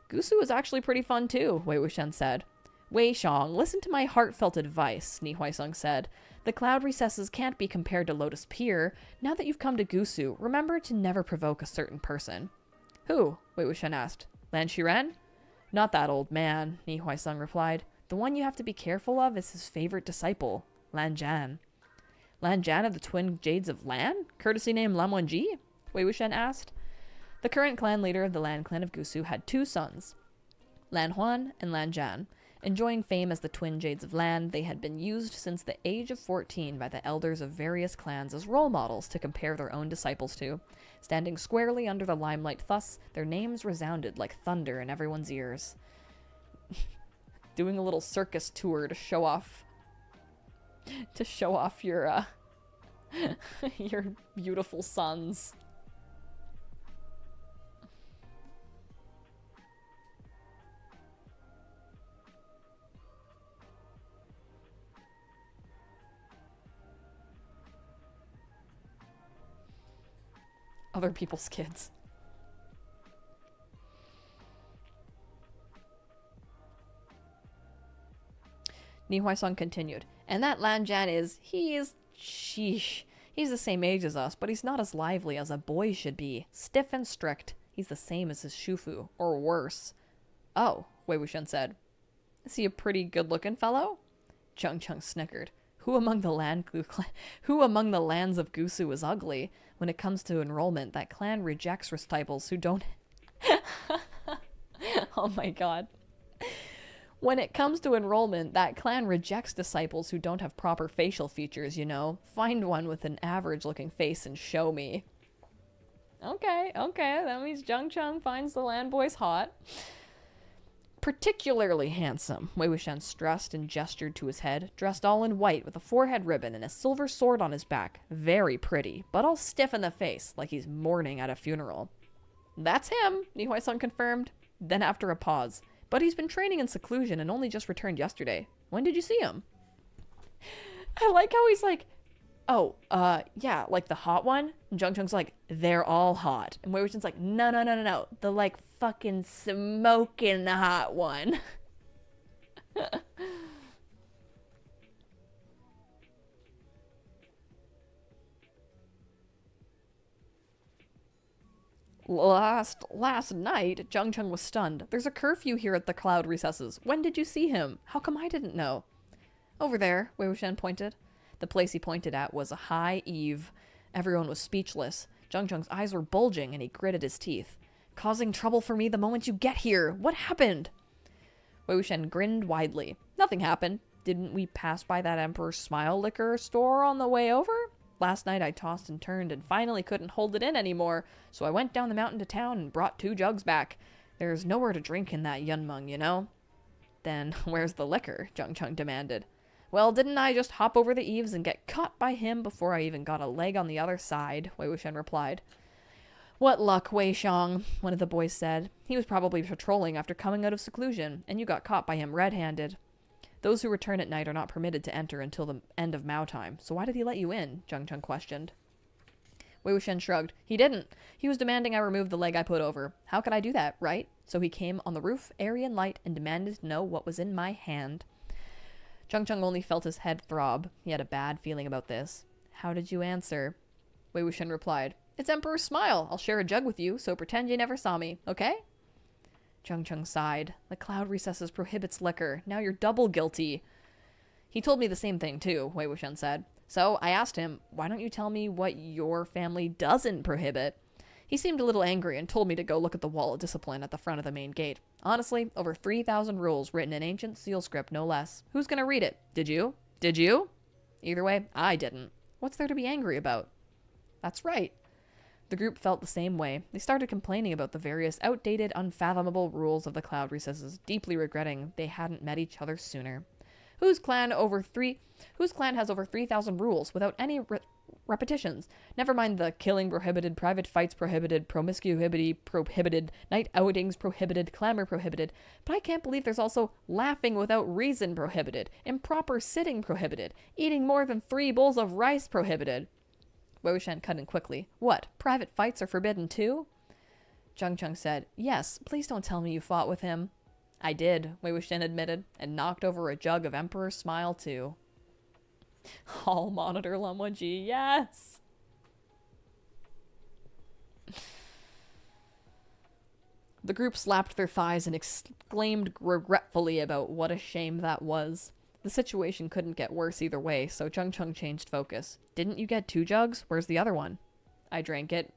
Gusu is actually pretty fun too, Wei Wuxian said. Wei Xiong, listen to my heartfelt advice, Ni Huaisang said. The cloud recesses can't be compared to Lotus Pier. Now that you've come to Gusu, remember to never provoke a certain person. Who? Wei Wuxian asked. Lan Shiren? Not that old man, Ni Huaisang replied. The one you have to be careful of is his favorite disciple, Lan Zhan. Lan Zhan of the Twin Jades of Lan? Courtesy name Lan Wangji? Wei Wuxian asked. The current clan leader of the Lan clan of Gusu had two sons, Lan Huan and Lan Zhan. Enjoying fame as the Twin Jades of Lan, they had been used since the age of 14 by the elders of various clans as role models to compare their own disciples to. Standing squarely under the limelight thus, their names resounded like thunder in everyone's ears. Doing a little circus tour to show off your your beautiful sons. Other people's kids. Ni Huaisang continued, and that Lan Zhan sheesh. He's the same age as us, but he's not as lively as a boy should be. Stiff and strict. He's the same as his Shufu, or worse. Oh, Wei Wuxian said. Is he a pretty good-looking fellow? Zheng Cheng snickered. Who among the lands of Gusu is ugly? When it comes to enrollment, that clan rejects disciples who don't... Oh my god. When it comes to enrollment, that clan rejects disciples who don't have proper facial features, you know. Find one with an average-looking face and show me. Okay, that means Zheng Cheng finds the land boys hot. Particularly handsome, Wei Wuxian stressed and gestured to his head, dressed all in white with a forehead ribbon and a silver sword on his back. Very pretty, but all stiff in the face, like he's mourning at a funeral. That's him, Ni Huaisang confirmed. Then after a pause, but he's been training in seclusion and only just returned yesterday. When did you see him? I like how he's like, oh, yeah, like the hot one? And Zheng Cheng's like, they're all hot. And Wei Wuxian's like, no. The, like, fucking smoking hot one. Last night, Zheng Cheng was stunned. There's a curfew here at the cloud recesses. When did you see him? How come I didn't know? Over there, Wei Wuxian pointed. The place he pointed at was a high eave. Everyone was speechless. Zheng Cheng's eyes were bulging and he gritted his teeth. Causing trouble for me the moment you get here. What happened? Wei Wuxian grinned widely. Nothing happened. Didn't we pass by that Emperor's Smile liquor store on the way over? Last night I tossed and turned and finally couldn't hold it in anymore, so I went down the mountain to town and brought 2 jugs back. There's nowhere to drink in that Yunmeng, you know? Then where's the liquor? Zheng Cheng demanded. Well, didn't I just hop over the eaves and get caught by him before I even got a leg on the other side? Wei Wuxian replied. What luck, Wei Xiong, one of the boys said. He was probably patrolling after coming out of seclusion, and you got caught by him red-handed. Those who return at night are not permitted to enter until the end of Mao time, so why did he let you in? Zheng Cheng questioned. Wei Wuxian shrugged. He didn't. He was demanding I remove the leg I put over. How could I do that, right? So he came on the roof, airy and light, and demanded to know what was in my hand. Chung Chung only felt his head throb. He had a bad feeling about this. How did you answer? Wei Wuxian replied, It's Emperor's smile. I'll share a jug with you, so pretend you never saw me, okay? Chung Chung sighed. The cloud recesses prohibits liquor. Now you're double guilty. He told me the same thing, too, Wei Wuxian said. So I asked him, why don't you tell me what your family doesn't prohibit? He seemed a little angry and told me to go look at the wall of discipline at the front of the main gate. Honestly, over 3,000 rules written in ancient seal script, no less. Who's gonna read it? Did you? Did you? Either way, I didn't. What's there to be angry about? That's right. The group felt the same way. They started complaining about the various outdated, unfathomable rules of the cloud recesses, deeply regretting they hadn't met each other sooner. Whose clan has over 3,000 rules without any repetitions? Never mind the killing prohibited, private fights prohibited, promiscuity prohibited, night outings prohibited, clamor prohibited. But I can't believe there's also laughing without reason prohibited, improper sitting prohibited, eating more than 3 bowls of rice prohibited. Wei Wuxian cut in quickly. What? Private fights are forbidden too? Chung Chung said, Yes, please don't tell me you fought with him. I did, Wei Wuxian admitted, and knocked over a jug of Emperor's Smile too. Hall monitor Lan Wangji, yes! The group slapped their thighs and exclaimed regretfully about what a shame that was. The situation couldn't get worse either way, so Chung Chung changed focus. Didn't you get 2 jugs? Where's the other one? I drank it.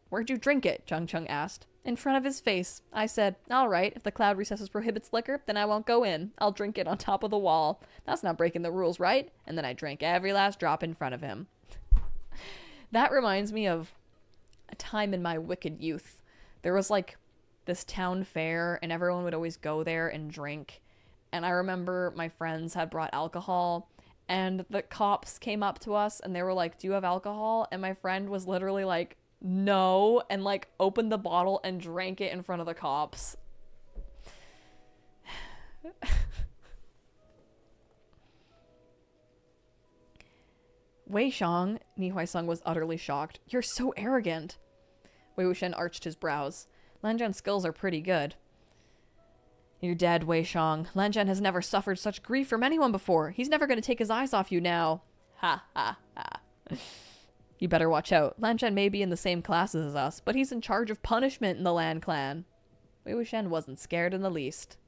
Where'd you drink it? Chung Chung asked. In front of his face. I said, all right, if the cloud recesses prohibits liquor, then I won't go in. I'll drink it on top of the wall. That's not breaking the rules, right? And then I drank every last drop in front of him. That reminds me of a time in my wicked youth. There was like this town fair, and everyone would always go there and drink. And I remember my friends had brought alcohol, and the cops came up to us, and they were like, do you have alcohol? And my friend was literally like, no, and like opened the bottle and drank it in front of the cops. Wei Xiong, Ni Huaisang was utterly shocked. You're so arrogant. Wei Wuxian arched his brows. Lan Zhan's skills are pretty good. You're dead, Wei Xiong. Lan Zhan has never suffered such grief from anyone before. He's never going to take his eyes off you now. Ha ha ha. You better watch out. Lan Zhan may be in the same classes as us, but he's in charge of punishment in the Lan clan. Wei Wuxian wasn't scared in the least.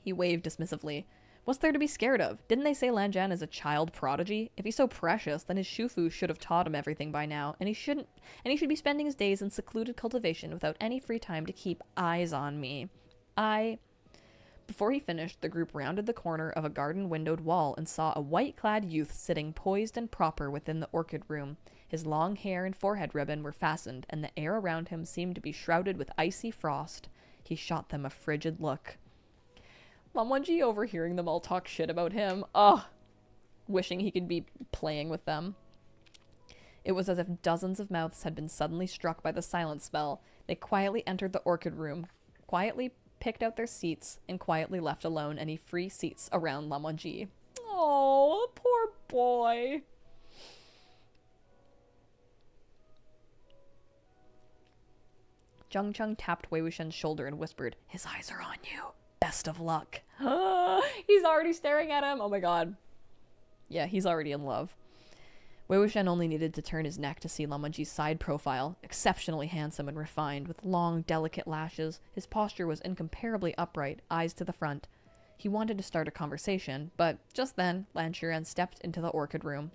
He waved dismissively. What's there to be scared of? Didn't they say Lan Zhan is a child prodigy? If he's so precious, then his Shufu should have taught him everything by now, and he should be spending his days in secluded cultivation without any free time to keep eyes on me. Before he finished, the group rounded the corner of a garden-windowed wall and saw a white-clad youth sitting poised and proper within the orchid room. His long hair and forehead ribbon were fastened, and the air around him seemed to be shrouded with icy frost. He shot them a frigid look. Lan Wangji overhearing them all talk shit about him. Ugh! Wishing he could be playing with them. It was as if dozens of mouths had been suddenly struck by the silent spell. They quietly entered the orchid room, quietly picked out their seats, and quietly left alone any free seats around Lan Wangji. Oh, poor boy. Chung Chung tapped Wei Wuxian's shoulder and whispered, His eyes are on you. Best of luck. He's already staring at him. Oh my god. Yeah, he's already in love. Wei Wuxian only needed to turn his neck to see Lan Wangji's side profile, exceptionally handsome and refined, with long, delicate lashes. His posture was incomparably upright, eyes to the front. He wanted to start a conversation, but just then, Lan Qiren stepped into the orchid room.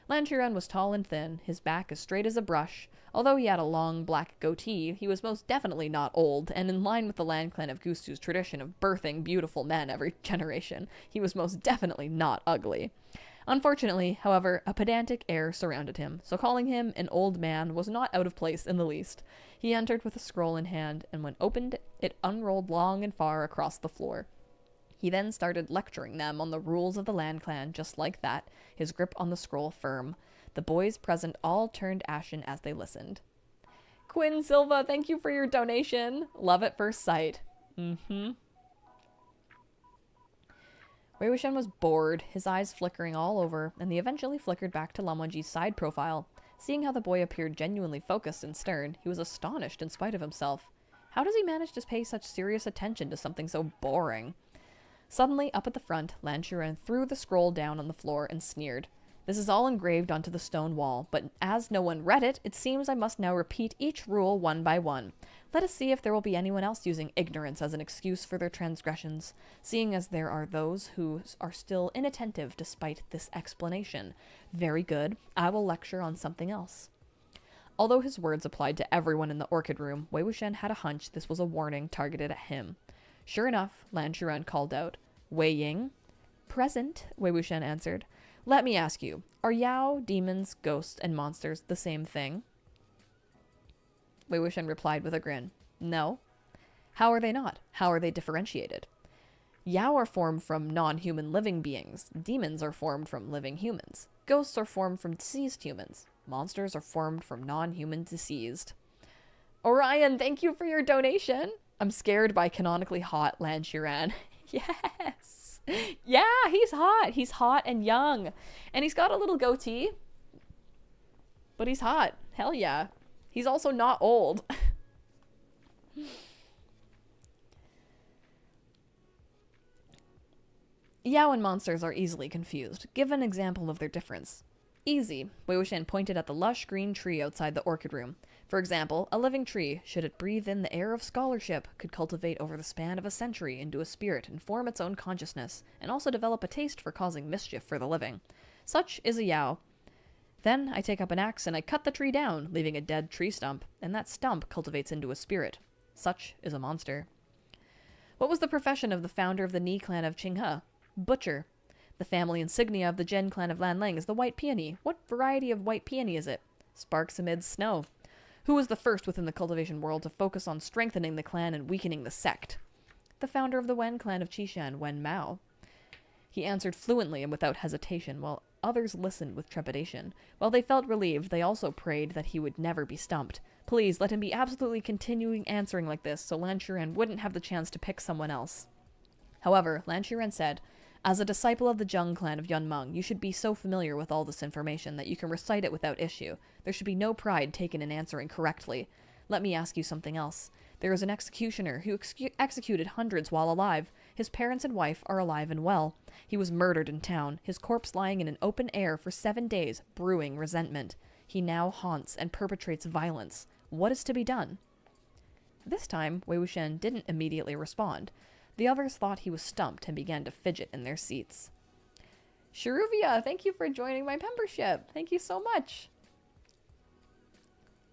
Lan Qiren was tall and thin, his back as straight as a brush. Although he had a long, black goatee, he was most definitely not old, and in line with the Lan clan of Gustu's tradition of birthing beautiful men every generation, he was most definitely not ugly. Unfortunately, however, a pedantic air surrounded him, so calling him an old man was not out of place in the least. He entered with a scroll in hand, and when opened, it unrolled long and far across the floor. He then started lecturing them on the rules of the Lan clan just like that, his grip on the scroll firm. The boys present all turned ashen as they listened. Quinn Silva, thank you for your donation. Love at first sight. Wei Wuxian was bored, his eyes flickering all over, and they eventually flickered back to Lan Wangji's side profile. Seeing how the boy appeared genuinely focused and stern, he was astonished in spite of himself. How does he manage to pay such serious attention to something so boring? Suddenly, up at the front, Lan Qiren threw the scroll down on the floor and sneered. This is all engraved onto the stone wall, but as no one read it, it seems I must now repeat each rule one by one. Let us see if there will be anyone else using ignorance as an excuse for their transgressions, seeing as there are those who are still inattentive despite this explanation. Very good. I will lecture on something else. Although his words applied to everyone in the orchid room, Wei Wuxian had a hunch this was a warning targeted at him. Sure enough, Lan Qiren called out, Wei Ying? Present, Wei Wuxian answered. Let me ask you, are Yao, demons, ghosts, and monsters the same thing? Wei Wuxian replied with a grin. No. How are they not? How are they differentiated? Yao are formed from non-human living beings. Demons are formed from living humans. Ghosts are formed from deceased humans. Monsters are formed from non-human deceased. Orion, thank you for your donation. I'm scared by canonically hot Lan Qiren. Yes. Yeah, he's hot. He's hot and young. And he's got a little goatee. But he's hot. Hell yeah. He's also not old. Yao and monsters are easily confused. Give an example of their difference. Easy. Wei Wuxian pointed at the lush green tree outside the orchid room. For example, a living tree, should it breathe in the air of scholarship, could cultivate over the span of a century into a spirit and form its own consciousness, and also develop a taste for causing mischief for the living. Such is a Yao. Then I take up an axe and I cut the tree down, leaving a dead tree stump, and that stump cultivates into a spirit. Such is a monster. What was the profession of the founder of the Ni clan of Qinghe? Butcher. The family insignia of the Jin clan of Lanling is the white peony. What variety of white peony is it? Sparks amid snow. Who was the first within the cultivation world to focus on strengthening the clan and weakening the sect? The founder of the Wen clan of Qishan, Wen Mao. He answered fluently and without hesitation, while others listened with trepidation. While they felt relieved, they also prayed that he would never be stumped. Please, let him be absolutely continuing answering like this, so Lan Qiren wouldn't have the chance to pick someone else. However, Lan Qiren said, as a disciple of the Zheng clan of Yunmeng, you should be so familiar with all this information that you can recite it without issue. There should be no pride taken in answering correctly. Let me ask you something else. There is an executioner who executed hundreds while alive. His parents and wife are alive and well. He was murdered in town, his corpse lying in an open air for 7 days, brewing resentment. He now haunts and perpetrates violence. What is to be done? This time, Wei Wuxian didn't immediately respond. The others thought he was stumped and began to fidget in their seats. Sharuvia, thank you for joining my membership. Thank you so much.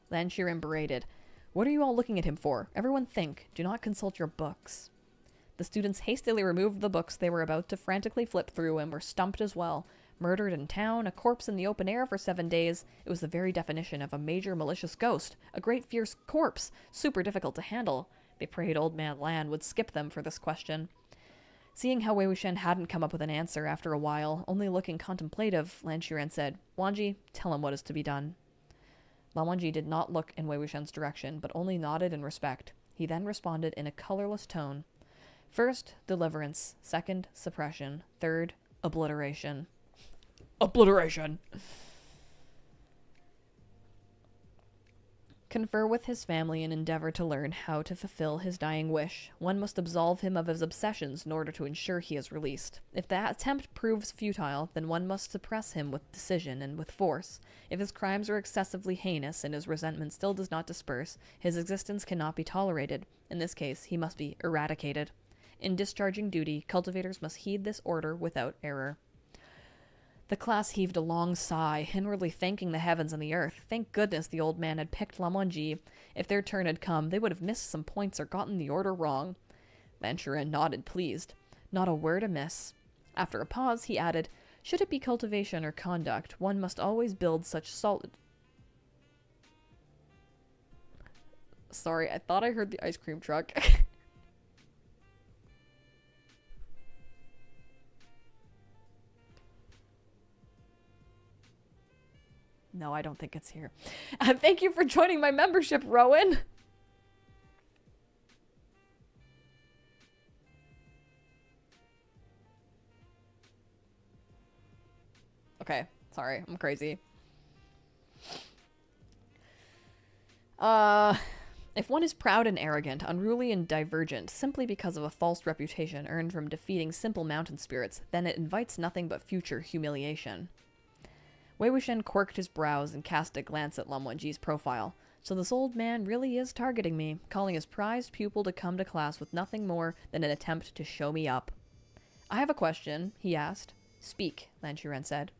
Lan Qiren berated. What are you all looking at him for? Everyone think. Do not consult your books. The students hastily removed the books they were about to frantically flip through and were stumped as well. Murdered in town, a corpse in the open air for 7 days. It was the very definition of a major malicious ghost. A great fierce corpse. Super difficult to handle. They prayed Old Man Lan would skip them for this question. Seeing how Wei Wuxian hadn't come up with an answer after a while, only looking contemplative, Lan Qiren said, Wanji, tell him what is to be done. Lan Wangji did not look in Wei Wuxian's direction, but only nodded in respect. He then responded in a colorless tone. First, deliverance. Second, suppression. Third, obliteration. Obliteration! Confer with his family and endeavor to learn how to fulfill his dying wish. One must absolve him of his obsessions in order to ensure he is released. If that attempt proves futile, then one must suppress him with decision and with force. If his crimes are excessively heinous and his resentment still does not disperse, his existence cannot be tolerated. In this case, he must be eradicated. In discharging duty, cultivators must heed this order without error. The class heaved a long sigh, inwardly thanking the heavens and the earth. Thank goodness the old man had picked Lan Wangji. If their turn had come, they would have missed some points or gotten the order wrong. Lan Qiren nodded, pleased. Not a word amiss. After a pause, he added, should it be cultivation or conduct, one must always build such solid... Sorry, I thought I heard the ice cream truck. No, I don't think it's here. Thank you for joining my membership, Rowan. Okay, sorry, I'm crazy. If one is proud and arrogant, unruly and divergent, simply because of a false reputation earned from defeating simple mountain spirits, then it invites nothing but future humiliation. Wei Wuxian quirked his brows and cast a glance at Lan Wangji's profile. So this old man really is targeting me, calling his prized pupil to come to class with nothing more than an attempt to show me up. I have a question, he asked. Speak, Lan Qiren said.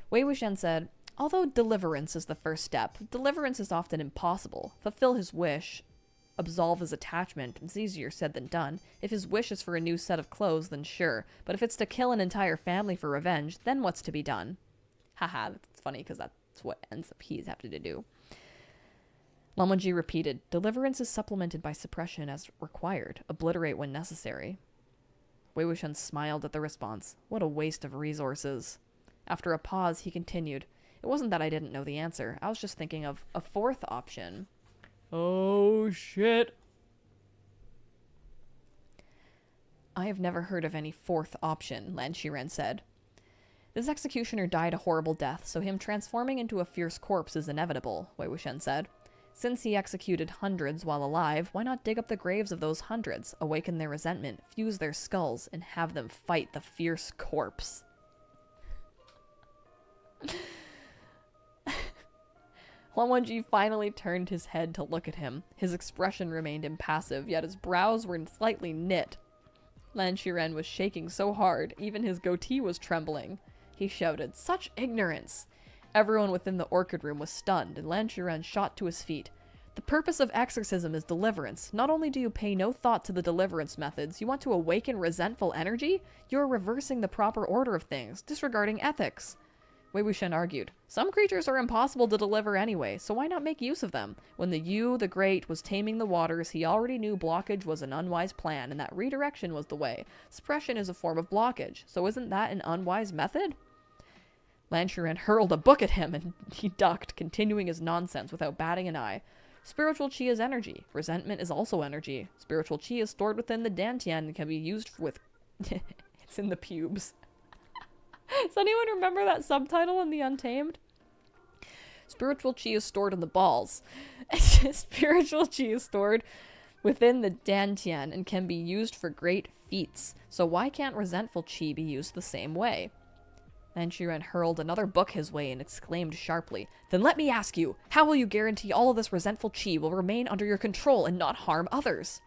Wei Wuxian said, although deliverance is the first step, deliverance is often impossible. Fulfill his wish, absolve his attachment, it's easier said than done. If his wish is for a new set of clothes, then sure. But if it's to kill an entire family for revenge, then what's to be done? Haha, that's funny because that's what ends up he's having to do. Lan Wangji repeated, deliverance is supplemented by suppression as required. Obliterate when necessary. Wei Wuxian smiled at the response. What a waste of resources. After a pause, he continued, it wasn't that I didn't know the answer. I was just thinking of a fourth option. Oh, shit. I have never heard of any fourth option, Lan Qiren said. This executioner died a horrible death, so him transforming into a fierce corpse is inevitable, Wei Wuxian said. Since he executed hundreds while alive, why not dig up the graves of those hundreds, awaken their resentment, fuse their skulls, and have them fight the fierce corpse? Lan Wangji finally turned his head to look at him. His expression remained impassive, yet his brows were slightly knit. Lan Qiren was shaking so hard, even his goatee was trembling. He shouted, such ignorance! Everyone within the orchid room was stunned, and Lan Qiren shot to his feet. The purpose of exorcism is deliverance. Not only do you pay no thought to the deliverance methods, you want to awaken resentful energy? You are reversing the proper order of things, disregarding ethics. Wei Wuxian argued, some creatures are impossible to deliver anyway, so why not make use of them? When the Yu, the Great, was taming the waters, he already knew blockage was an unwise plan, and that redirection was the way. Suppression is a form of blockage, so isn't that an unwise method? Lan Qiren hurled a book at him, and he ducked, continuing his nonsense without batting an eye. Spiritual chi is energy. Resentment is also energy. Spiritual chi is stored within the dantian and can be used with... It's in the pubes. Does anyone remember that subtitle in The Untamed? Spiritual chi is stored in the balls. Spiritual chi is stored within the dantian and can be used for great feats. So why can't resentful chi be used the same way? Lan Qiren hurled another book his way and exclaimed sharply, then let me ask you, how will you guarantee all of this resentful chi will remain under your control and not harm others?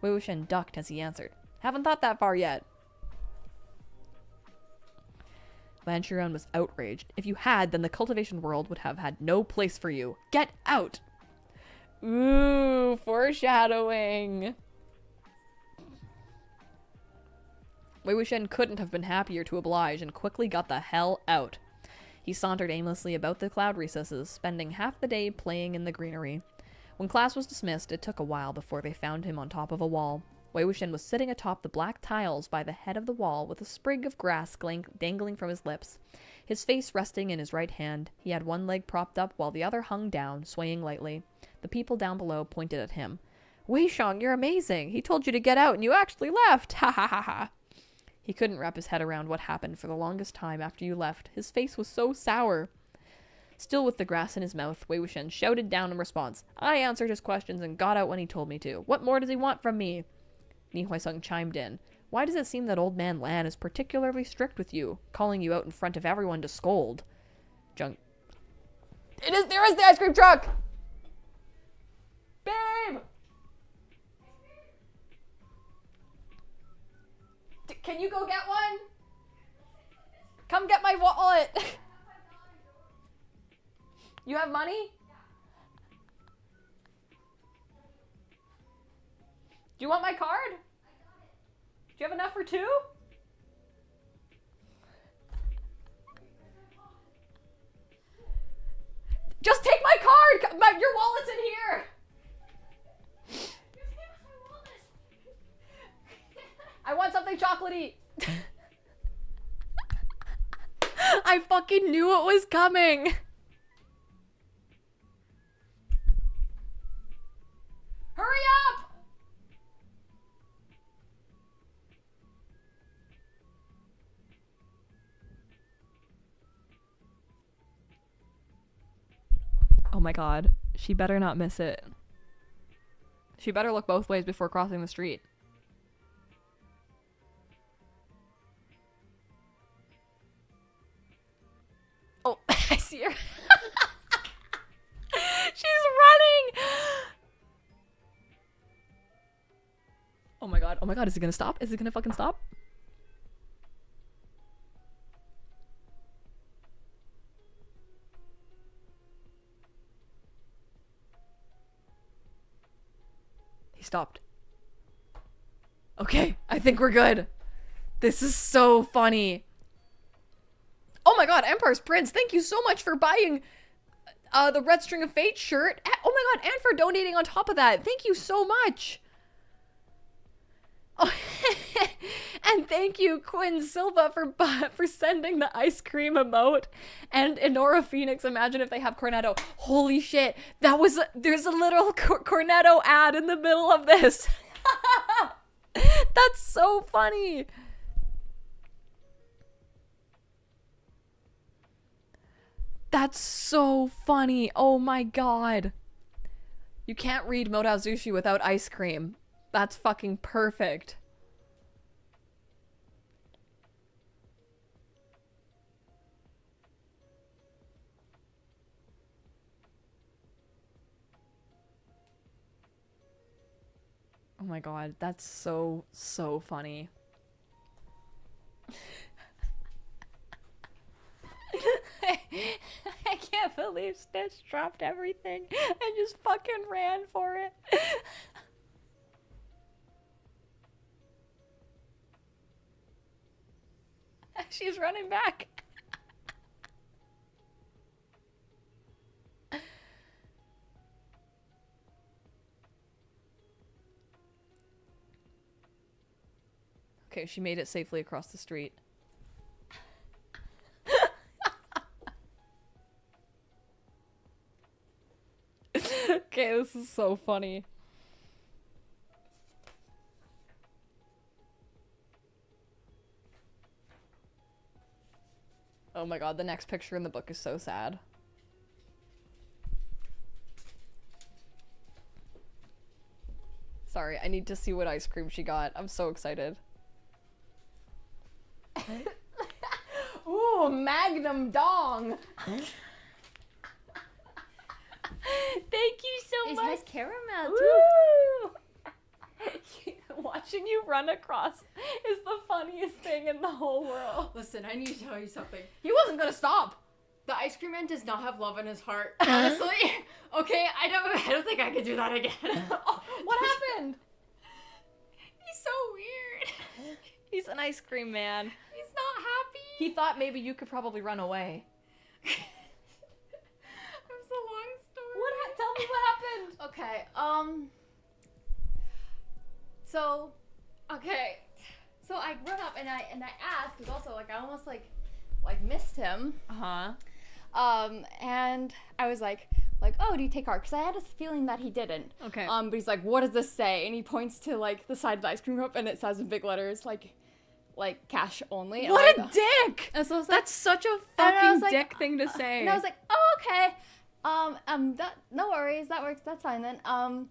Wei Wuxian ducked as he answered, haven't thought that far yet. Lan Qiren was outraged. If you had, then the cultivation world would have had no place for you. Get out! Ooh, foreshadowing. Wei Wuxian couldn't have been happier to oblige and quickly got the hell out. He sauntered aimlessly about the cloud recesses, spending half the day playing in the greenery. When class was dismissed, it took a while before they found him on top of a wall. Wei Wuxian was sitting atop the black tiles by the head of the wall with a sprig of grass dangling from his lips. His face resting in his right hand, he had one leg propped up while the other hung down, swaying lightly. The people down below pointed at him. Wei Shang, you're amazing! He told you to get out and you actually left! Ha ha ha ha! He couldn't wrap his head around what happened for the longest time after you left. His face was so sour. Still with the grass in his mouth, Wei Wuxian shouted down in response. I answered his questions and got out when he told me to. What more does he want from me? Ni Huaiseng chimed in. Why does it seem that old man Lan is particularly strict with you, calling you out in front of everyone to scold? There is the ice cream truck! Babe! Can you go get one? Come get my wallet! You have money? Do you want my card? Do you have enough for two? Just take my card! Your wallet's in here! I want something chocolatey! I fucking knew it was coming! Hurry up! Oh my god. She better not miss it. She better look both ways before crossing the street. Oh, I see her. She's running. Oh my god. Oh my god. Is it gonna stop? Is it gonna fucking stop? He stopped. Okay, I think we're good. This is so funny. Oh my god, Empire's Prince, thank you so much for buying the Red String of Fate shirt. Oh my god, and for donating on top of that. Thank you so much. Oh, and thank you, Quinn Silva, for sending the ice cream emote. And Enora Phoenix, imagine if they have Cornetto. Holy shit, there's a little Cornetto ad in the middle of this. That's so funny. That's so funny. Oh my god. You can't read Modazushi without ice cream. That's fucking perfect. Oh my god, that's so funny. I can't believe Stitch dropped everything and just fucking ran for it. She's running back. Okay, she made it safely across the street. Okay, this is so funny. Oh my god, the next picture in the book is so sad. Sorry, I need to see what ice cream she got. I'm so excited. Ooh, Magnum Dong! Thank you so much! It has caramel too! Watching you run across is the funniest thing in the whole world. Listen, I need to tell you something. He wasn't gonna stop! The ice cream man does not have love in his heart, honestly. Okay, I don't think I could do that again. Oh, what happened? He's so weird. He's an ice cream man. He's not happy. He thought maybe you could probably run away. It was a long story. Tell me what happened. Okay, so I run up and I asked, because also like I almost like missed him. Uh-huh. And I was like, oh, do you take card? Because I had a feeling that he didn't. Okay. But he's like, what does this say? And he points to like the side of the ice cream cup, and it says in big letters like cash only. And What like, a dick! And so I was like, That's such a and I was fucking like, dick thing to say. and I was like, oh, okay. That, no worries, that works, that's fine then.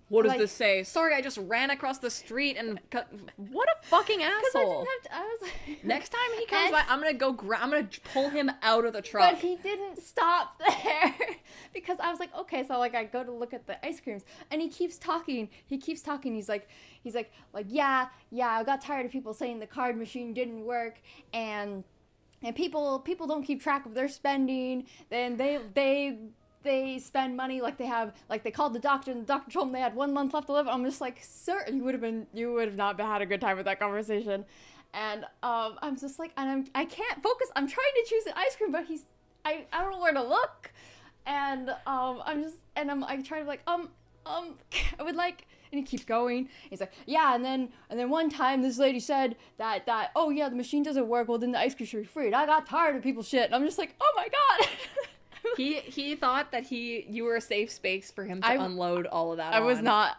What does like, this say? Sorry, I just ran across the street and cut. What a fucking asshole! I was like, Next time he comes by, I'm gonna pull him out of the truck. but he didn't stop there because I was like, okay, so like I go to look at the ice creams and he keeps talking. He's like, yeah, I got tired of people saying the card machine didn't work and people don't keep track of their spending. Then they spend money like they called the doctor and the doctor told them they had 1 month left to live. I'm just like, sir, you would have not had a good time with that conversation. And I'm just like, and I can't focus. I'm trying to choose an ice cream, but I don't know where to look. And I try to like I would like, and he keeps going. He's like, yeah, and then one time this lady said that oh yeah, the machine doesn't work. Well, then the ice cream should be free. And I got tired of people's shit. And I'm just like, oh my god. He thought that you were a safe space for him to unload all of that. I was not.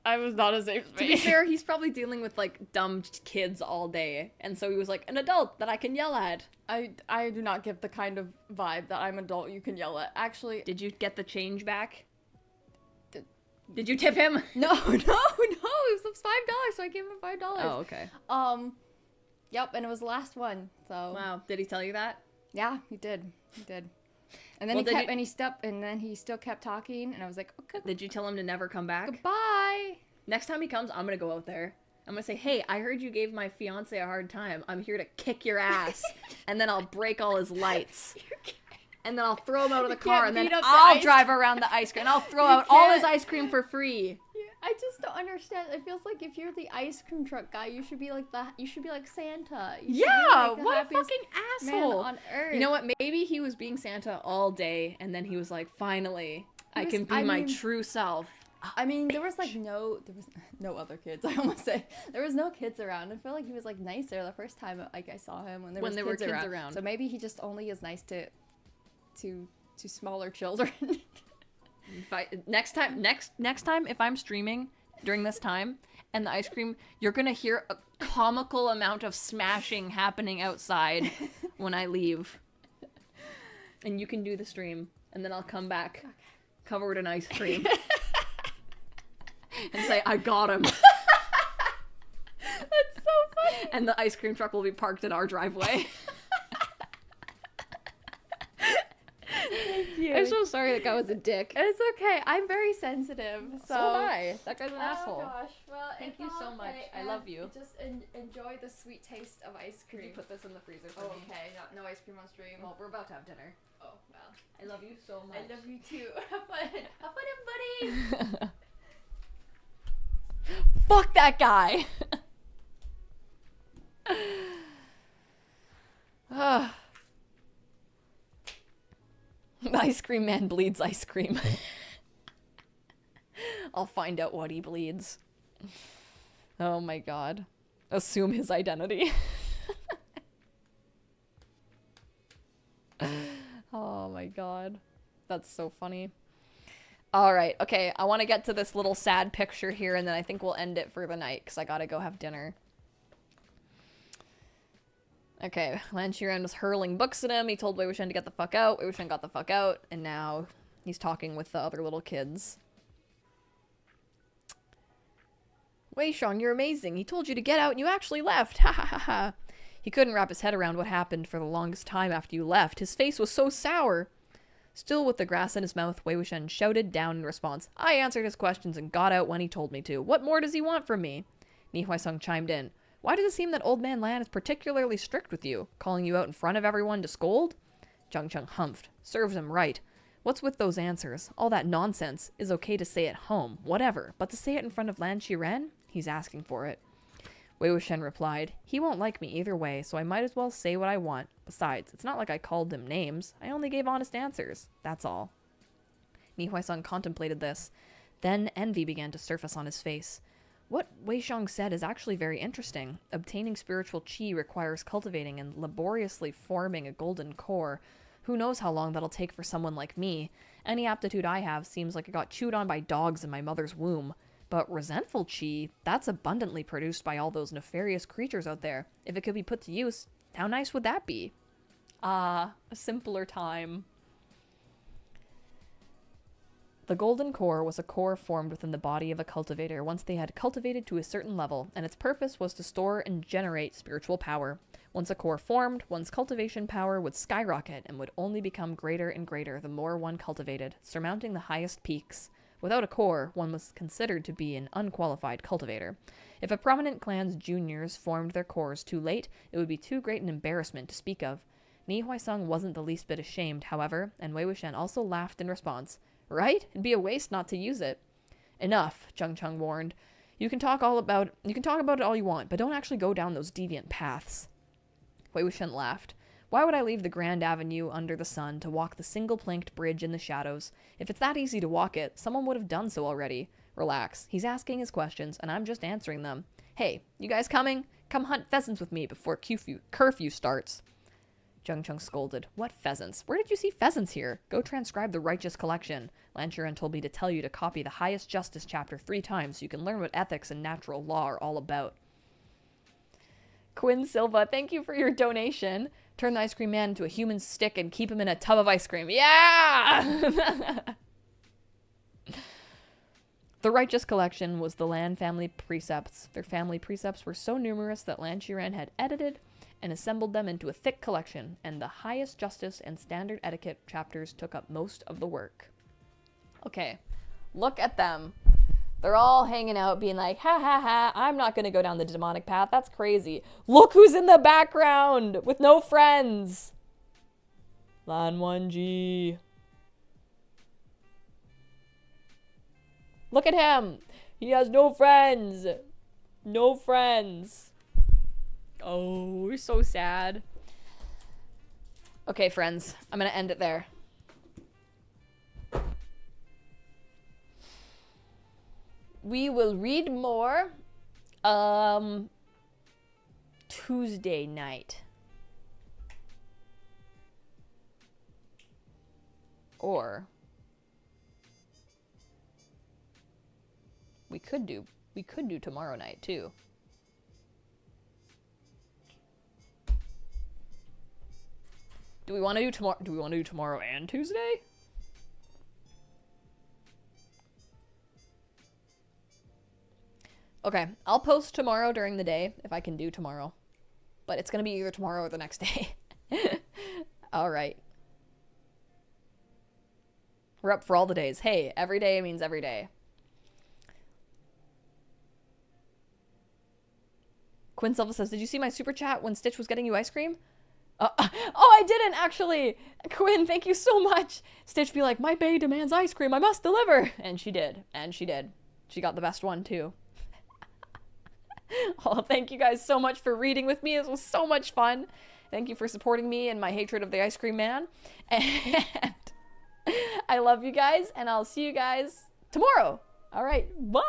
I was not a safe space. To be fair, he's probably dealing with like dumb kids all day, and so he was like an adult that I can yell at. I do not give the kind of vibe that I'm an adult you can yell at. Actually, did you get the change back? Did you tip him? No, it was $5, so I gave him $5. Oh, okay. Yep, and it was the last one. So Wow. Did he tell you that? yeah, he did. And then he still kept talking, and I was like, okay, Did you tell him to never come back? goodbye. Next time he comes, I'm gonna go out there. I'm gonna say, hey, I heard you gave my fiance a hard time. I'm here to kick your ass. And then I'll break all his lights. And then I'll throw him out of the car, and then I'll drive around the ice cream. And I'll throw out all his ice cream for free. I just don't understand. It feels like if you're the ice cream truck guy, you should be like Santa. You should be like the What a happiest fucking man asshole. on earth. You know what? Maybe he was being Santa all day, and then he was like, finally, I can be my true self. I mean, there was no other kids. I almost say there was no kids around. I feel like he was like nicer the first time like I saw him when there were kids around. So maybe he just only is nice to smaller children. Next time, if I'm streaming during this time and the ice cream, you're gonna hear a comical amount of smashing happening outside when I leave. And you can do the stream, and then I'll come back covered in ice cream and say, I got him. That's so funny. And the ice cream truck will be parked in our driveway. Thank you. I'm so sorry that guy was a dick. It's okay. I'm very sensitive. So am I. That guy's an oh asshole. Gosh. Well, Thank it's you all so much. okay, I love you. Just enjoy the sweet taste of ice cream. Could you put this in the freezer for me? Okay. No ice cream on stream. Well, we're about to have dinner. Oh, well. I love you so much. I love you too. Have fun, buddy. Fuck that guy. The ice cream man bleeds ice cream. I'll find out what he bleeds. Oh my god. Assume his identity. Oh my god. That's so funny. Alright, okay. I want to get to this little sad picture here, and then I think we'll end it for the night, because I gotta go have dinner. Okay, Lan Qiren was hurling books at him. He told Wei Wuxian to get the fuck out. Wei Wuxian got the fuck out, and now he's talking with the other little kids. Wei Shang, you're amazing. He told you to get out, and you actually left. Ha ha ha ha. He couldn't wrap his head around what happened for the longest time after you left. His face was so sour. Still with the grass in his mouth, Wei Wuxian shouted down in response. I answered his questions and got out when he told me to. What more does he want from me? Ni Huaisong chimed in. Why does it seem that Old Man Lan is particularly strict with you, calling you out in front of everyone to scold? Zhang Cheng humphed. Serves him right. What's with those answers? All that nonsense is okay to say at home, whatever, but to say it in front of Lan Qiren? He's asking for it. Wei Wuxian replied, he won't like me either way, so I might as well say what I want. Besides, it's not like I called him names. I only gave honest answers. That's all. Ni Huaisong contemplated this. Then envy began to surface on his face. What Wei Shang said is actually very interesting. Obtaining spiritual qi requires cultivating and laboriously forming a golden core. Who knows how long that'll take for someone like me? Any aptitude I have seems like it got chewed on by dogs in my mother's womb. But resentful qi, that's abundantly produced by all those nefarious creatures out there. If it could be put to use, how nice would that be? Ah, a simpler time. The golden core was a core formed within the body of a cultivator once they had cultivated to a certain level, and its purpose was to store and generate spiritual power. Once a core formed, one's cultivation power would skyrocket and would only become greater and greater the more one cultivated, surmounting the highest peaks. Without a core, one was considered to be an unqualified cultivator. If a prominent clan's juniors formed their cores too late, it would be too great an embarrassment to speak of. Ni Huaisong wasn't the least bit ashamed, however, and Wei Wuxian also laughed in response. Right? It'd be a waste not to use it. Enough, Zheng Cheng warned. You can talk about it all you want, but don't actually go down those deviant paths. Wei Wuxian laughed. Why would I leave the grand avenue under the sun to walk the single-planked bridge in the shadows? If it's that easy to walk it, someone would have done so already. Relax. He's asking his questions, and I'm just answering them. Hey, you guys coming? Come hunt pheasants with me before curfew starts. Zheng Cheng scolded. What pheasants? Where did you see pheasants here? Go transcribe the Righteous Collection. Lan Qiren told me to tell you to copy the Highest Justice chapter 3 times so you can learn what ethics and natural law are all about. Quinn Silva, thank you for your donation. Turn the ice cream man into a human stick and keep him in a tub of ice cream. Yeah! The Righteous Collection was the Lan family precepts. Their family precepts were so numerous that Lan Qiren had edited and assembled them into a thick collection, and the highest justice and standard etiquette chapters took up most of the work. Okay, look at them. They're all hanging out being like, ha ha ha, I'm not going to go down the demonic path. That's crazy. Look who's in the background with no friends. Lan Wangji. Look at him. He has no friends. No friends. Oh, we're so sad. Okay, friends. I'm going to end it there. We will read more Tuesday night. Or we could do tomorrow night too. Do we want to do tomorrow and Tuesday? Okay, I'll post tomorrow during the day if I can do tomorrow. But it's going to be either tomorrow or the next day. All right. We're up for all the days. Hey, every day means every day. Quinn Silva says, did you see my super chat when Stitch was getting you ice cream? Oh, I didn't actually. Quinn, thank you so much. Stitch be like, my bae demands ice cream. I must deliver. And she did. And she did. She got the best one too. Oh, thank you guys so much for reading with me. This was so much fun. Thank you for supporting me in my hatred of the ice cream man. And I love you guys, and I'll see you guys tomorrow. All right, bye.